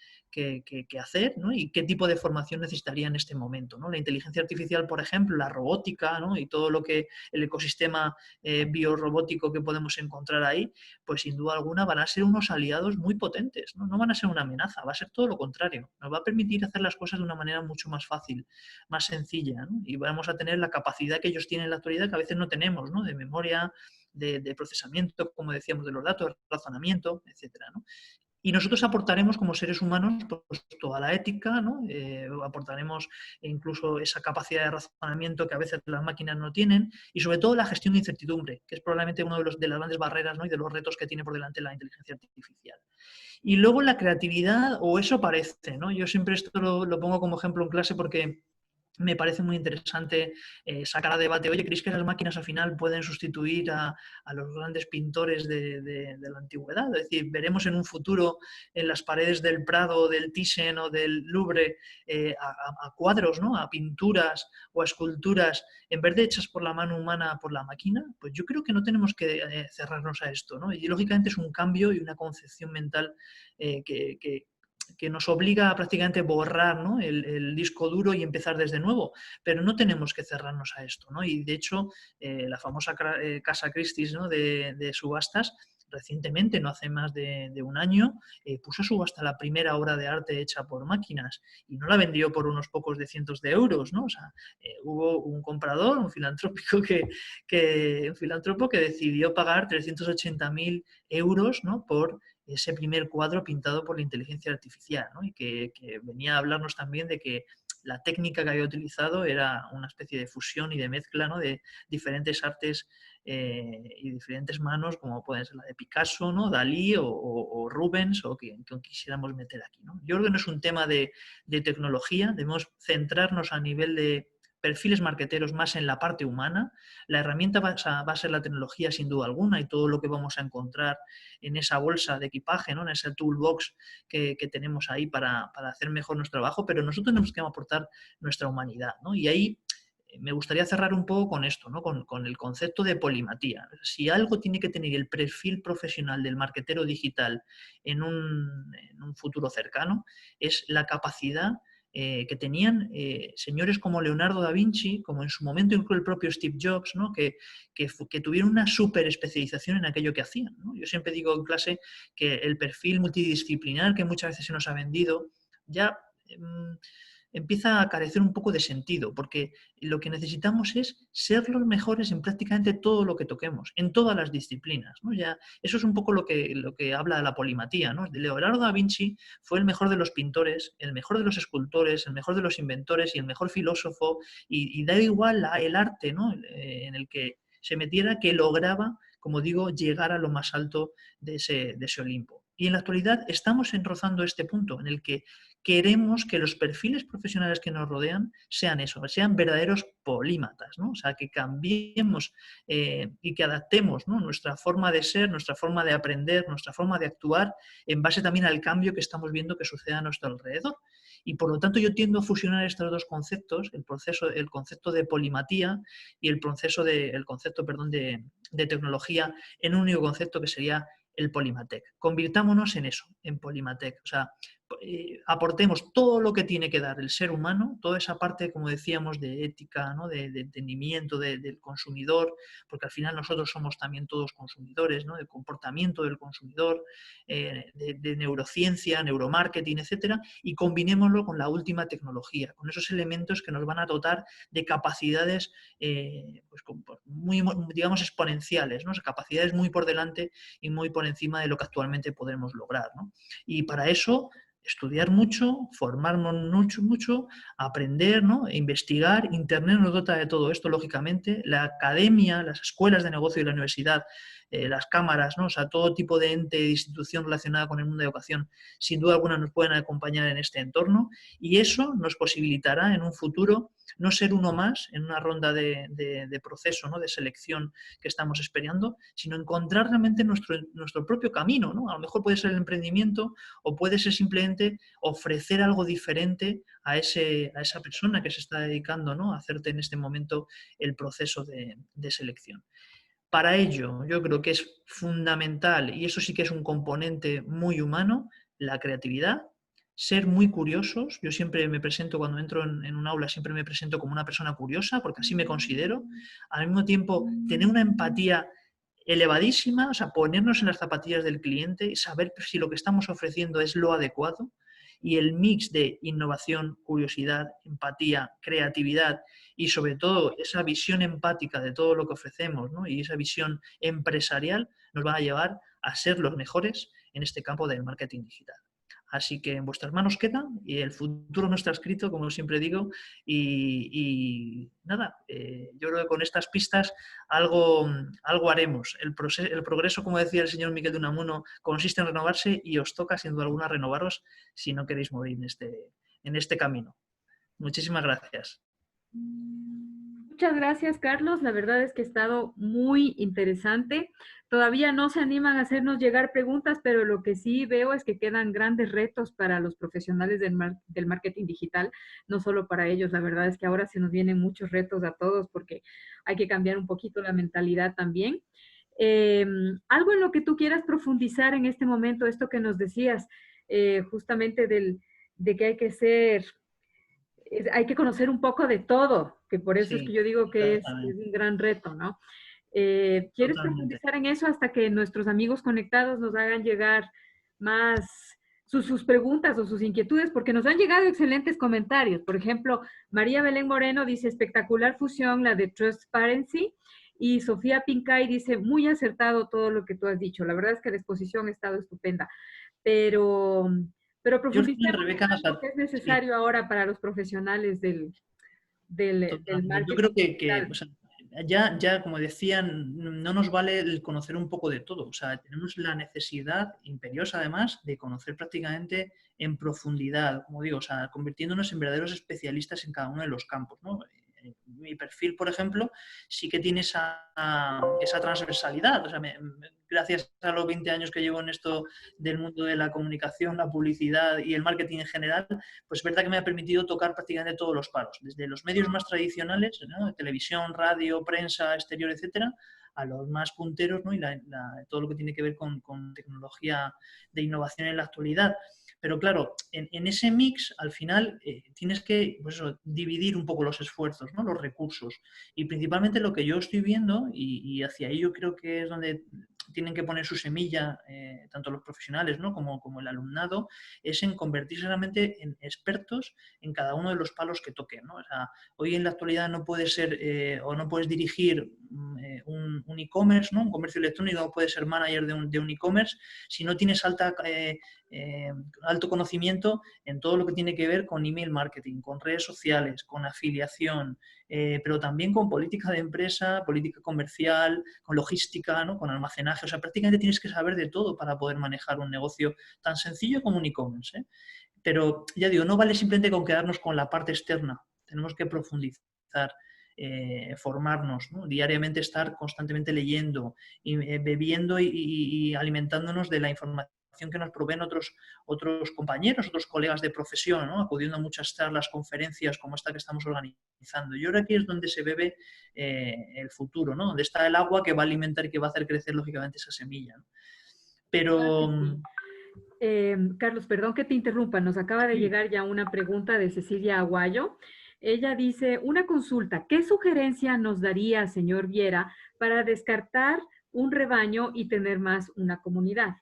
hacer, ¿no? Y qué tipo de formación necesitaría en este momento, ¿no? La inteligencia artificial, por ejemplo, la robótica, ¿no? Y todo lo que el ecosistema biorrobótico que podemos encontrar ahí, pues sin duda alguna van a ser unos aliados muy potentes, ¿no? No van a ser una amenaza, va a ser todo lo contrario. Nos va a permitir hacer las cosas de una manera mucho más fácil, más sencilla, ¿no? Y vamos a tener la capacidad que ellos tienen en la actualidad que a veces no tenemos, ¿no? De memoria, de procesamiento, como decíamos, de los datos, razonamiento, etcétera, ¿no? Y nosotros aportaremos como seres humanos pues, toda la ética, ¿no? Aportaremos incluso esa capacidad de razonamiento que a veces las máquinas no tienen y sobre todo la gestión de incertidumbre, que es probablemente uno de las grandes barreras, ¿no? Y de los retos que tiene por delante la inteligencia artificial. Y luego la creatividad, o eso parece, ¿no? Yo siempre esto lo pongo como ejemplo en clase porque me parece muy interesante sacar a debate, oye, ¿creéis que las máquinas al final pueden sustituir a los grandes pintores de la antigüedad? Es decir, veremos en un futuro en las paredes del Prado, del Thyssen o del Louvre a cuadros, ¿no? A pinturas o a esculturas, en vez de hechas por la mano humana, por la máquina. Pues yo creo que no tenemos que cerrarnos a esto, ¿no? Y lógicamente es un cambio y una concepción mental que nos obliga a prácticamente borrar, ¿no? el disco duro y empezar desde nuevo, pero no tenemos que cerrarnos a esto, ¿no? Y de hecho, la famosa Casa Christie's, ¿no? de subastas, recientemente, no hace más de un año, puso a subasta la primera obra de arte hecha por máquinas y no la vendió por unos pocos de cientos de euros, ¿no? O sea, hubo un comprador, un filantrópico un filántropo que decidió pagar 380.000 euros, ¿no? Por ese primer cuadro pintado por la inteligencia artificial, ¿no? Y que venía a hablarnos también de que la técnica que había utilizado era una especie de fusión y de mezcla, ¿no? De diferentes artes y diferentes manos, como pueden ser la de Picasso, ¿no? Dalí o Rubens, o quien quisiéramos meter aquí, ¿no? Yo creo que no es un tema de tecnología, debemos centrarnos a nivel de perfiles marqueteros más en la parte humana. La herramienta va a ser la tecnología sin duda alguna y todo lo que vamos a encontrar en esa bolsa de equipaje, ¿no? En ese toolbox que tenemos ahí para hacer mejor nuestro trabajo, pero nosotros tenemos que aportar nuestra humanidad, ¿no? Y ahí me gustaría cerrar un poco con esto, ¿no? Con el concepto de polimatía. Si algo tiene que tener el perfil profesional del marketero digital en un futuro cercano, es la capacidad que tenían señores como Leonardo da Vinci, como en su momento incluso el propio Steve Jobs, ¿no? que tuvieron una súper especialización en aquello que hacían, ¿no? Yo siempre digo en clase que el perfil multidisciplinar que muchas veces se nos ha vendido ya empieza a carecer un poco de sentido, porque lo que necesitamos es ser los mejores en prácticamente todo lo que toquemos, en todas las disciplinas, ¿no? Ya, eso es un poco lo que habla de la polimatía, ¿no? Leonardo da Vinci fue el mejor de los pintores, el mejor de los escultores, el mejor de los inventores y el mejor filósofo, y da igual el arte, ¿no? En el que se metiera, que lograba, como digo, llegar a lo más alto de ese Olimpo. Y en la actualidad estamos rozando este punto en el que queremos que los perfiles profesionales que nos rodean sean eso, sean verdaderos polímatas, ¿no? O sea, que cambiemos y que adaptemos, ¿no? Nuestra forma de ser, nuestra forma de aprender, nuestra forma de actuar en base también al cambio que estamos viendo que sucede a nuestro alrededor. Y por lo tanto yo tiendo a fusionar estos dos conceptos, el concepto de polimatía y el concepto de tecnología en un único concepto que sería el Polimatec. Convirtámonos en eso, en Polimatec. O sea, aportemos todo lo que tiene que dar el ser humano, toda esa parte, como decíamos, de ética, ¿no? de entendimiento del consumidor, porque al final nosotros somos también todos consumidores, ¿no? del comportamiento del consumidor, de neurociencia, neuromarketing, etcétera, y combinémoslo con la última tecnología, con esos elementos que nos van a dotar de capacidades pues, muy, digamos, exponenciales, ¿no? O sea, capacidades muy por delante y muy por encima de lo que actualmente podemos lograr, ¿no? Y para eso estudiar mucho, formarnos mucho, aprender, ¿no? Investigar. Internet nos dota de todo esto, lógicamente. La academia, las escuelas de negocio y la universidad, las cámaras, ¿no? O sea, todo tipo de ente, de institución relacionada con el mundo de educación, sin duda alguna nos pueden acompañar en este entorno y eso nos posibilitará en un futuro no ser uno más en una ronda de proceso, ¿no? De selección que estamos esperando, sino encontrar realmente nuestro propio camino, ¿no? A lo mejor puede ser el emprendimiento o puede ser simplemente ofrecer algo diferente a esa persona que se está dedicando, ¿no? A hacerte en este momento el proceso de selección. Para ello, yo creo que es fundamental, y eso sí que es un componente muy humano, la creatividad, ser muy curiosos. Yo siempre me presento, cuando entro en un aula, siempre me presento como una persona curiosa, porque así me considero. Al mismo tiempo, tener una empatía elevadísima, o sea, ponernos en las zapatillas del cliente y saber si lo que estamos ofreciendo es lo adecuado. Y el mix de innovación, curiosidad, empatía, creatividad y sobre todo esa visión empática de todo lo que ofrecemos, ¿no? Y esa visión empresarial nos va a llevar a ser los mejores en este campo del marketing digital. Así que en vuestras manos queda y el futuro no está escrito, como siempre digo. Y nada, yo creo que con estas pistas algo haremos. El progreso, como decía el señor Miquel de Unamuno, consiste en renovarse y os toca, sin duda alguna, renovaros si no queréis morir en este camino. Muchísimas gracias. Muchas gracias, Carlos. La verdad es que ha estado muy interesante. Todavía no se animan a hacernos llegar preguntas, pero lo que sí veo es que quedan grandes retos para los profesionales del marketing digital, no solo para ellos. La verdad es que ahora se nos vienen muchos retos a todos porque hay que cambiar un poquito la mentalidad también. Algo en lo que tú quieras profundizar en este momento, esto que nos decías, justamente de que hay que conocer un poco de todo, que por eso es que Sí, yo digo que es exactamente. un gran reto, ¿no? ¿Quieres Totalmente. profundizar en eso hasta que nuestros amigos conectados nos hagan llegar más sus preguntas o sus inquietudes? Porque nos han llegado excelentes comentarios. Por ejemplo, María Belén Moreno dice, espectacular fusión, la de Transparency. Y Sofía Pincay dice, muy acertado todo lo que tú has dicho. La verdad es que la exposición ha estado estupenda. Pero, pero Yo al final, profundicemos en Rebeca, algo que es sí, necesario ahora para los profesionales del totalmente. Yo marketing creo que digital. o sea, ya, como decían, no nos vale el conocer un poco de todo. O sea, tenemos la necesidad imperiosa, además, de conocer prácticamente en profundidad, como digo, o sea, convirtiéndonos en verdaderos especialistas en cada uno de los campos, ¿no? Mi perfil, por ejemplo, sí que tiene esa transversalidad. O sea, gracias a los 20 años que llevo en esto del mundo de la comunicación, la publicidad y el marketing en general, pues es verdad que me ha permitido tocar prácticamente todos los palos, desde los medios más tradicionales, ¿no? Televisión, radio, prensa, exterior, etcétera, a los más punteros, ¿no? Y todo lo que tiene que ver con tecnología de innovación en la actualidad. Pero claro, en ese mix, al final, tienes que pues eso, dividir un poco los esfuerzos, ¿no? Los recursos. Y principalmente lo que yo estoy viendo, y hacia ahí yo creo que es donde tienen que poner su semilla, tanto los profesionales, ¿no? como el alumnado, es en convertirse realmente en expertos en cada uno de los palos que toquen, ¿no? O sea, hoy en la actualidad no puedes ser o no puedes dirigir un e-commerce, ¿no? Un comercio electrónico, no puedes ser manager de un e-commerce si no tienes alto conocimiento en todo lo que tiene que ver con email marketing, con redes sociales, con afiliación, pero también con política de empresa, política comercial, con logística, ¿no? Con almacenaje. O sea, prácticamente tienes que saber de todo para poder manejar un negocio tan sencillo como un e-commerce, ¿eh? Pero ya digo, no vale simplemente con quedarnos con la parte externa. Tenemos que profundizar, formarnos, ¿no? Diariamente estar constantemente leyendo, y, bebiendo y alimentándonos de la información que nos proveen otros compañeros, otros colegas de profesión, ¿no? Acudiendo a muchas charlas, conferencias como esta que estamos organizando. Y ahora aquí es donde se bebe el futuro, ¿no? Donde está el agua que va a alimentar y que va a hacer crecer lógicamente esa semilla, ¿no? Claro que Pero sí. Carlos, perdón que te interrumpa, nos acaba de sí, llegar ya una pregunta de Cecilia Aguayo. Ella dice, una consulta, ¿qué sugerencia nos daría, señor Viera, para descartar un rebaño y tener más una comunidad?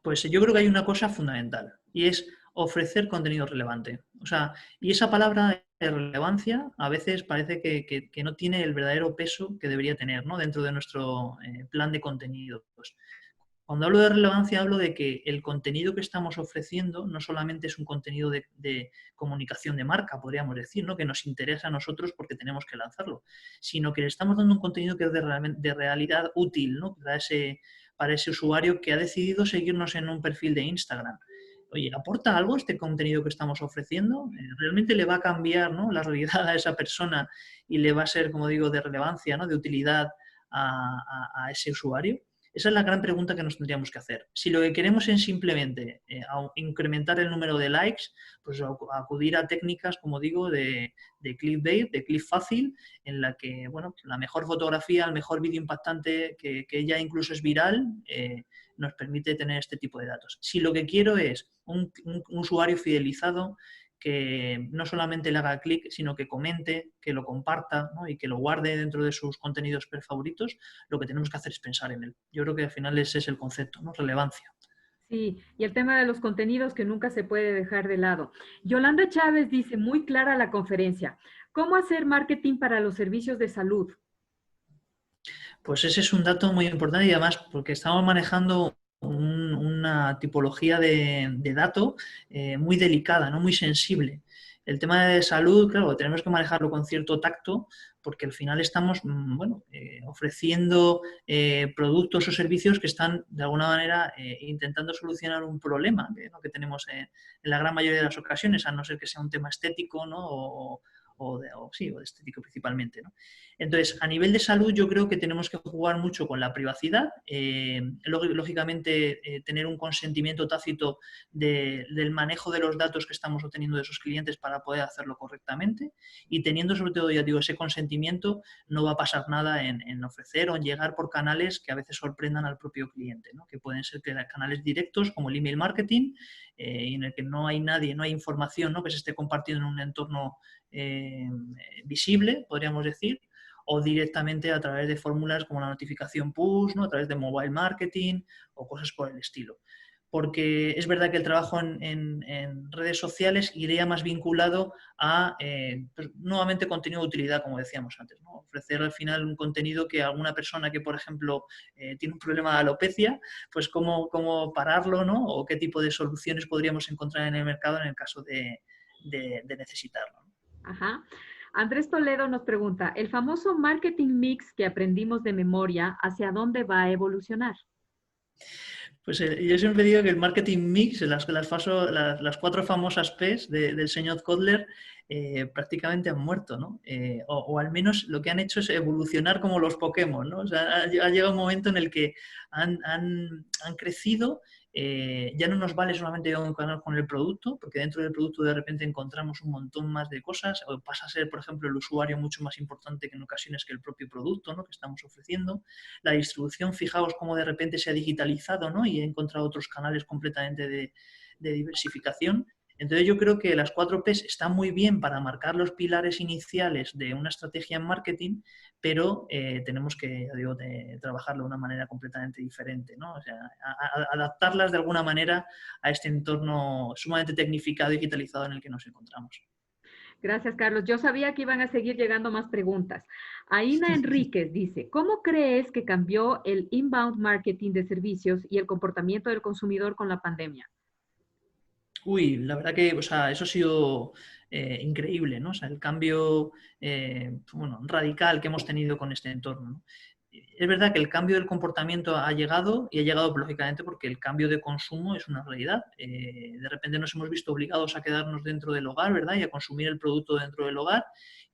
pues yo creo que hay una cosa fundamental y es ofrecer contenido relevante. O sea, y esa palabra de relevancia a veces parece que no tiene el verdadero peso que debería tener, ¿no? Dentro de nuestro plan de contenidos. Cuando hablo de relevancia, hablo de que el contenido que estamos ofreciendo no solamente es un contenido de comunicación de marca, podríamos decir, ¿no? Que nos interesa a nosotros porque tenemos que lanzarlo, sino que le estamos dando un contenido que es de realidad útil, ¿no? Para ese usuario que ha decidido seguirnos en un perfil de Instagram oye, ¿aporta algo este contenido que estamos ofreciendo? ¿Realmente le va a cambiar, ¿no?, la realidad a esa persona y le va a ser, como digo, de relevancia, ¿no?, de utilidad a ese usuario? Esa es la gran pregunta que nos tendríamos que hacer. Si lo que queremos es simplemente incrementar el número de likes, pues acudir a técnicas, como digo, de clickbait, de click fácil, en la que, bueno, la mejor fotografía, el mejor vídeo impactante, que ya incluso es viral, nos permite tener este tipo de datos. Si lo que quiero es un usuario fidelizado, que no solamente le haga clic, sino que comente, que lo comparta, ¿no?, y que lo guarde dentro de sus contenidos favoritos, lo que tenemos que hacer es pensar en él. Yo creo que al final ese es el concepto, ¿no?, relevancia. Sí, y el tema de los contenidos que nunca se puede dejar de lado. Yolanda Chávez dice, muy clara la conferencia, ¿cómo hacer marketing para los servicios de salud? Pues ese es un dato muy importante y además porque estamos manejando una tipología de dato muy delicada, ¿no?, muy sensible. El tema de salud, claro, tenemos que manejarlo con cierto tacto porque al final estamos bueno, ofreciendo productos o servicios que están de alguna manera intentando solucionar un problema ¿no?, que tenemos en la gran mayoría de las ocasiones, a no ser que sea un tema estético, ¿no?, o de estético principalmente, ¿no? Entonces, a nivel de salud yo creo que tenemos que jugar mucho con la privacidad, lógicamente tener un consentimiento tácito del manejo de los datos que estamos obteniendo de esos clientes para poder hacerlo correctamente, y teniendo sobre todo, ya digo, ese consentimiento, no va a pasar nada en ofrecer o en llegar por canales que a veces sorprendan al propio cliente, ¿no?, que pueden ser canales directos como el email marketing, en el que no hay nadie, no hay información, ¿no?, que se esté compartiendo en un entorno visible, podríamos decir, o directamente a través de fórmulas como la notificación push, ¿no?, a través de mobile marketing o cosas por el estilo. Porque es verdad que el trabajo en redes sociales iría más vinculado a, pues, nuevamente, contenido de utilidad, como decíamos antes, ¿no?, ofrecer al final un contenido que alguna persona que, por ejemplo, tiene un problema de alopecia, pues cómo pararlo, ¿no?, o qué tipo de soluciones podríamos encontrar en el mercado en el caso de necesitarlo, ¿no? Ajá. Andrés Toledo nos pregunta, el famoso marketing mix que aprendimos de memoria, ¿hacia dónde va a evolucionar? Pues yo siempre digo que el marketing mix, las cuatro famosas P's del señor Kotler, prácticamente han muerto, ¿no? O al menos lo que han hecho es evolucionar como los Pokémon, ¿no? O sea, ha llegado un momento en el que han crecido. Ya no nos vale solamente llevar con el producto, porque dentro del producto de repente encontramos un montón más de cosas, o pasa a ser, por ejemplo, el usuario mucho más importante que en ocasiones que el propio producto, ¿no?, que estamos ofreciendo. La distribución, fijaos cómo de repente se ha digitalizado, ¿no?, y he encontrado otros canales completamente de diversificación. Entonces yo creo que las 4Ps están muy bien para marcar los pilares iniciales de una estrategia en marketing, pero tenemos que, ya digo, trabajarlo de una manera completamente diferente, ¿no? O sea, adaptarlas de alguna manera a este entorno sumamente tecnificado y digitalizado en el que nos encontramos. Gracias, Carlos. Yo sabía que iban a seguir llegando más preguntas. Aina Enríquez dice, ¿cómo crees que cambió el inbound marketing de servicios y el comportamiento del consumidor con la pandemia? Uy, la verdad que, o sea, eso ha sido increíble, ¿no? O sea, el cambio, bueno, radical que hemos tenido con este entorno, ¿no? Es verdad que el cambio del comportamiento ha llegado, y ha llegado lógicamente porque el cambio de consumo es una realidad. De repente nos hemos visto obligados a quedarnos dentro del hogar, ¿verdad?, y a consumir el producto dentro del hogar,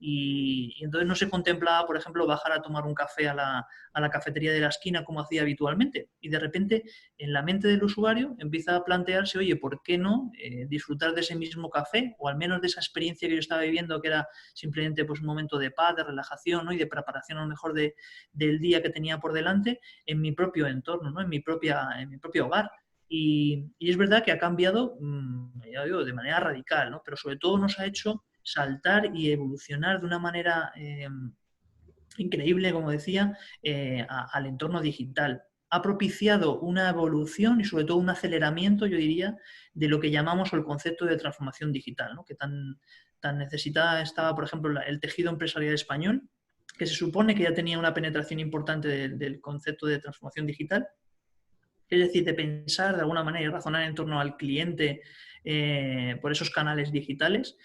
y entonces no se contemplaba, por ejemplo, bajar a tomar un café a la cafetería de la esquina como hacía habitualmente, y de repente en la mente del usuario empieza a plantearse, oye, ¿por qué no disfrutar de ese mismo café, o al menos de esa experiencia que yo estaba viviendo, que era simplemente, pues, un momento de paz, de relajación, ¿no?, y de preparación a lo mejor del día que tenía por delante, en mi propio entorno, ¿no?, en mi propio hogar? Y es verdad que ha cambiado, ya digo, de manera radical, ¿no?, pero sobre todo nos ha hecho saltar y evolucionar de una manera increíble, como decía, al entorno digital. Ha propiciado una evolución y sobre todo un aceleramiento, yo diría, de lo que llamamos el concepto de transformación digital, ¿no?, que tan necesitada estaba, por ejemplo, el tejido empresarial español, que se supone que ya tenía una penetración importante del concepto de transformación digital, es decir, de pensar de alguna manera y razonar en torno al cliente por esos canales digitales.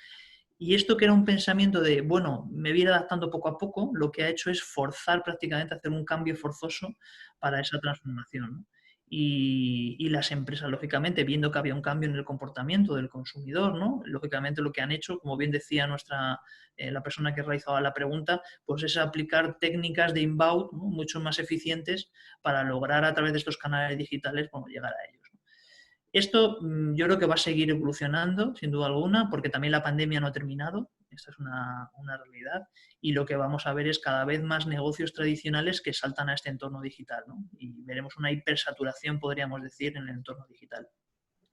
Y esto, que era un pensamiento de, bueno, me voy a ir adaptando poco a poco, lo que ha hecho es forzar prácticamente a hacer un cambio forzoso para esa transformación, ¿no? y las empresas, lógicamente, viendo que había un cambio en el comportamiento del consumidor, ¿no? Lógicamente lo que han hecho, como bien decía la persona que realizaba la pregunta, pues es aplicar técnicas de inbound, ¿no? Mucho más eficientes para lograr a través de estos canales digitales, bueno, llegar a ellos. Esto yo creo que va a seguir evolucionando, sin duda alguna, porque también la pandemia no ha terminado, esta es una realidad, y lo que vamos a ver es cada vez más negocios tradicionales que saltan a este entorno digital, ¿no? Y veremos una hipersaturación, podríamos decir, en el entorno digital.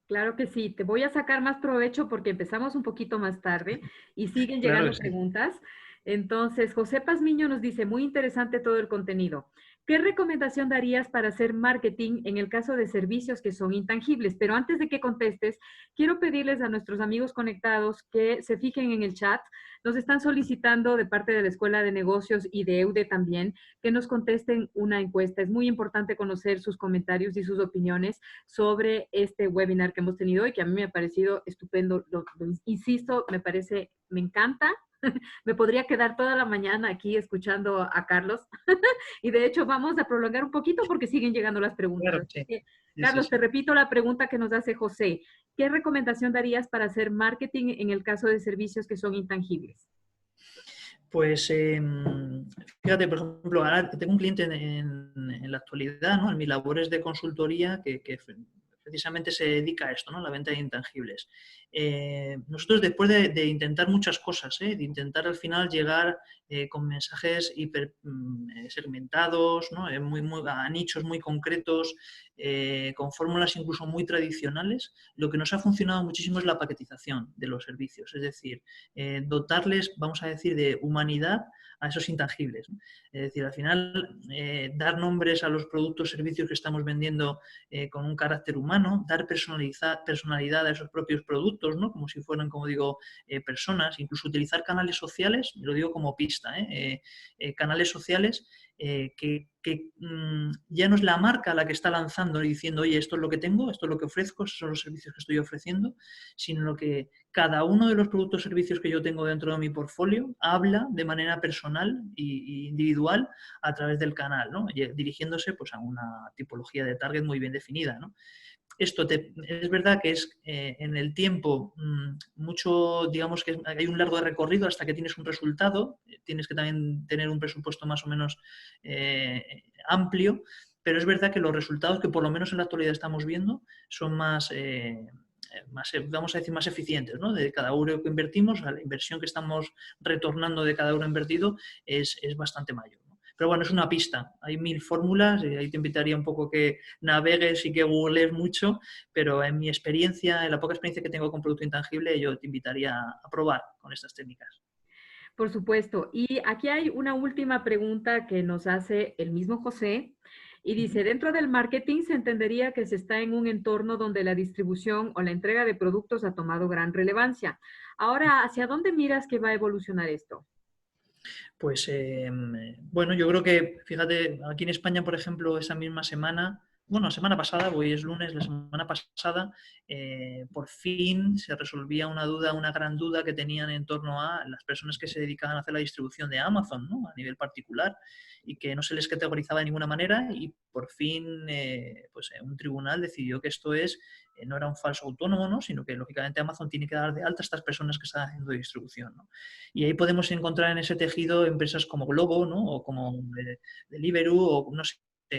Claro que sí, te voy a sacar más provecho porque empezamos un poquito más tarde y siguen Claro que llegando sí. preguntas. Entonces, José Pazmiño nos dice, muy interesante todo el contenido. ¿Qué recomendación darías para hacer marketing en el caso de servicios que son intangibles? Pero antes de que contestes, quiero pedirles a nuestros amigos conectados que se fijen en el chat. Nos están solicitando de parte de la Escuela de Negocios y de EUDE también que nos contesten una encuesta. Es muy importante conocer sus comentarios y sus opiniones sobre este webinar que hemos tenido y que a mí me ha parecido estupendo. Insisto, me encanta. Me podría quedar toda la mañana aquí escuchando a Carlos. Y de hecho vamos a prolongar un poquito porque siguen llegando las preguntas. Claro Así que sí. que, Sí, sí, Carlos, te sí. repito la pregunta que nos hace José. ¿Qué recomendación darías para hacer marketing en el caso de servicios que son intangibles? Pues fíjate, por ejemplo, ahora tengo un cliente en la actualidad, ¿no? En mis labores de consultoría que precisamente se dedica a esto, ¿no? La venta de intangibles. Nosotros después de intentar muchas cosas, de intentar al final llegar con mensajes hiper segmentados, ¿no? A nichos muy concretos, con fórmulas incluso muy tradicionales, lo que nos ha funcionado muchísimo es la paquetización de los servicios, es decir, dotarles, vamos a decir, de humanidad a esos intangibles, ¿no? Es decir, al final, dar nombres a los productos o servicios que estamos vendiendo con un carácter humano, dar personalidad a esos propios productos, ¿no? Como si fueran, como digo, personas, incluso utilizar canales sociales, lo digo como pista, canales sociales que ya no es la marca la que está lanzando y diciendo, oye, esto es lo que tengo, esto es lo que ofrezco, estos son los servicios que estoy ofreciendo, sino que cada uno de los productos o servicios que yo tengo dentro de mi portfolio habla de manera personal e individual a través del canal, ¿no? Dirigiéndose pues, a una tipología de target muy bien definida, ¿no? Es verdad que es en el tiempo mucho, digamos que hay un largo recorrido hasta que tienes un resultado, tienes que también tener un presupuesto más o menos amplio, pero es verdad que los resultados que por lo menos en la actualidad estamos viendo son vamos a decir, más eficientes, ¿no? De cada euro que invertimos, a la inversión que estamos retornando de cada euro invertido es bastante mayor, ¿no? Pero bueno, es una pista, hay 1000 fórmulas y ahí te invitaría un poco que navegues y que googlees mucho, pero en mi experiencia, en la poca experiencia que tengo con producto intangible, yo te invitaría a probar con estas técnicas. Por supuesto. Y aquí hay una última pregunta que nos hace el mismo José y dice, dentro del marketing se entendería que se está en un entorno donde la distribución o la entrega de productos ha tomado gran relevancia. Ahora, ¿hacia dónde miras que va a evolucionar esto? Pues bueno, yo creo que, fíjate, aquí en España, por ejemplo, esa misma semana, bueno, la semana pasada, hoy es lunes, la semana pasada, por fin se resolvía una duda, una gran duda que tenían en torno a las personas que se dedicaban a hacer la distribución de Amazon, ¿no? A nivel particular, y que no se les categorizaba de ninguna manera, y por fin pues, un tribunal decidió que esto no era un falso autónomo, ¿no? Sino que lógicamente Amazon tiene que dar de alta a estas personas que están haciendo distribución, ¿no? Y ahí podemos encontrar en ese tejido empresas como Globo, ¿no? O como Deliveroo, o no sé,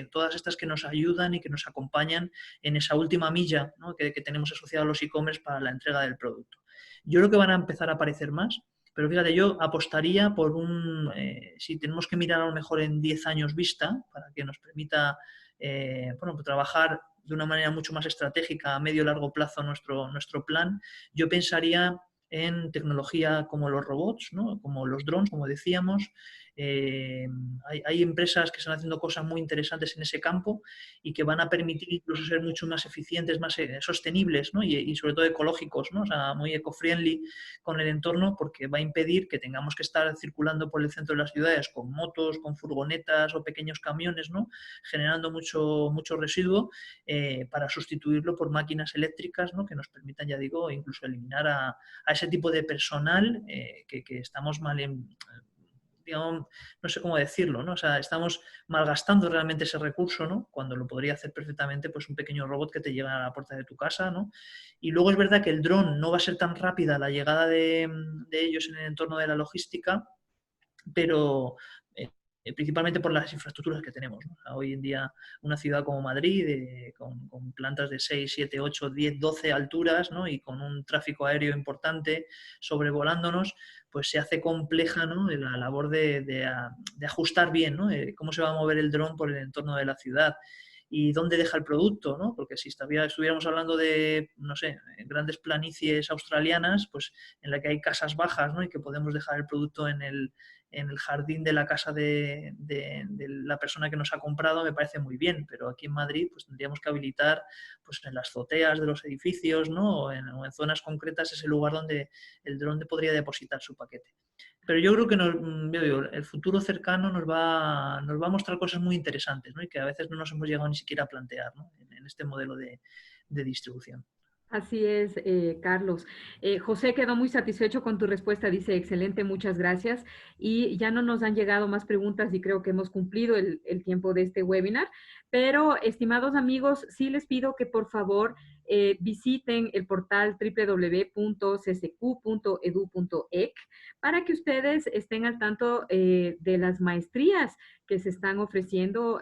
todas estas que nos ayudan y que nos acompañan en esa última milla, ¿no? que tenemos asociada a los e-commerce para la entrega del producto. Yo creo que van a empezar a aparecer más, pero fíjate, yo apostaría por si tenemos que mirar a lo mejor en 10 años vista, para que nos permita bueno, pues trabajar de una manera mucho más estratégica a medio y largo plazo nuestro plan, yo pensaría en tecnología como los robots, ¿no? Como los drones, como decíamos. Hay empresas que están haciendo cosas muy interesantes en ese campo y que van a permitir incluso ser mucho más eficientes, más sostenibles, ¿no? Y sobre todo ecológicos, ¿no? O sea, muy eco-friendly con el entorno, porque va a impedir que tengamos que estar circulando por el centro de las ciudades con motos, con furgonetas o pequeños camiones, ¿no? Generando mucho residuo para sustituirlo por máquinas eléctricas, ¿no? Que nos permitan, ya digo, incluso eliminar a ese tipo de personal que estamos digamos, no sé cómo decirlo, ¿no? O sea, estamos malgastando realmente ese recurso, ¿no? Cuando lo podría hacer perfectamente pues un pequeño robot que te llega a la puerta de tu casa, ¿no? Y luego es verdad que el dron no va a ser tan rápida la llegada de ellos en el entorno de la logística, pero principalmente por las infraestructuras que tenemos, ¿no? O sea, hoy en día una ciudad como Madrid, con plantas de 6, 7, 8, 10, 12 alturas, ¿no? Y con un tráfico aéreo importante sobrevolándonos, pues se hace compleja, ¿no? La labor de ajustar bien, ¿no? Cómo se va a mover el dron por el entorno de la ciudad y dónde deja el producto, ¿no? Porque si estuviéramos hablando de, no sé, grandes planicies australianas, pues en la que hay casas bajas, ¿no? Y que podemos dejar el producto en el jardín de la casa de la persona que nos ha comprado, me parece muy bien, pero aquí en Madrid pues tendríamos que habilitar pues en las azoteas de los edificios, ¿no? O en zonas concretas ese lugar donde el dron podría depositar su paquete. Pero yo creo que yo digo, el futuro cercano nos va a mostrar cosas muy interesantes, ¿no? Y que a veces no nos hemos llegado ni siquiera a plantear, ¿no? En este modelo de distribución. Así es, Carlos. José quedó muy satisfecho con tu respuesta, dice, excelente, muchas gracias. Y ya no nos han llegado más preguntas y creo que hemos cumplido el tiempo de este webinar. Pero, estimados amigos, sí les pido que por favor visiten el portal www.ccq.edu.ec para que ustedes estén al tanto de las maestrías que se están ofreciendo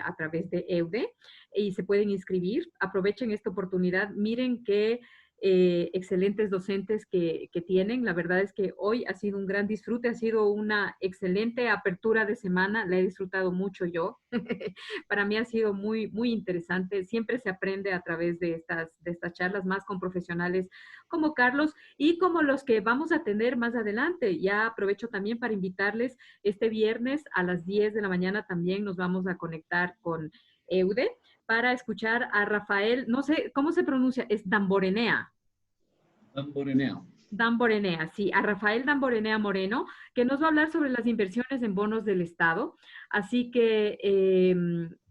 a través de EUDE y se pueden inscribir. Aprovechen esta oportunidad. Miren qué excelentes docentes que tienen. La verdad es que hoy ha sido un gran disfrute, ha sido una excelente apertura de semana. La he disfrutado mucho yo. Para mí ha sido muy, muy interesante. Siempre se aprende a través de estas charlas, más con profesionales como Carlos y como los que vamos a tener más adelante. Ya aprovecho también para invitarles este viernes a las 10 de la mañana también nos vamos a conectar con EUDE para escuchar a Rafael, no sé cómo se pronuncia, es Damborenea. Damborenea. Damborenea, sí, a Rafael Damborenea Moreno, que nos va a hablar sobre las inversiones en bonos del Estado. Así que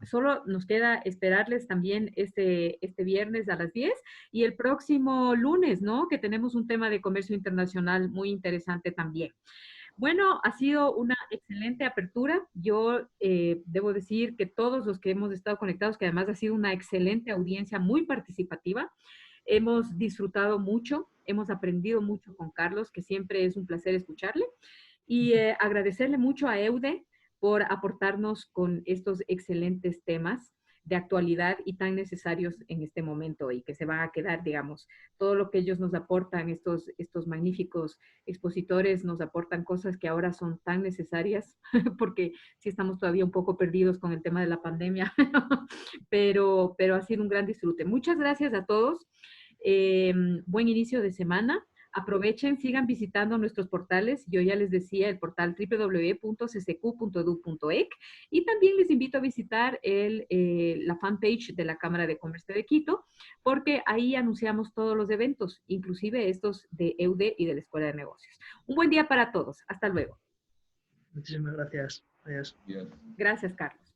solo nos queda esperarles también este viernes a las 10 y el próximo lunes, ¿no? Que tenemos un tema de comercio internacional muy interesante también. Bueno, ha sido una excelente apertura. Yo debo decir que todos los que hemos estado conectados, que además ha sido una excelente audiencia, muy participativa, hemos disfrutado mucho, hemos aprendido mucho con Carlos, que siempre es un placer escucharle, y agradecerle mucho a Eude por aportarnos con estos excelentes temas de actualidad y tan necesarios en este momento y que se van a quedar, digamos, todo lo que ellos nos aportan, estos magníficos expositores nos aportan cosas que ahora son tan necesarias, porque sí estamos todavía un poco perdidos con el tema de la pandemia, pero ha sido un gran disfrute. Muchas gracias a todos. Buen inicio de semana. Aprovechen, sigan visitando nuestros portales. Yo ya les decía el portal www.ccq.edu.ec y también les invito a visitar la fanpage de la Cámara de Comercio de Quito, porque ahí anunciamos todos los eventos, inclusive estos de EUDE y de la Escuela de Negocios. Un buen día para todos. Hasta luego. Muchísimas gracias. Adiós. Yes. Gracias, Carlos.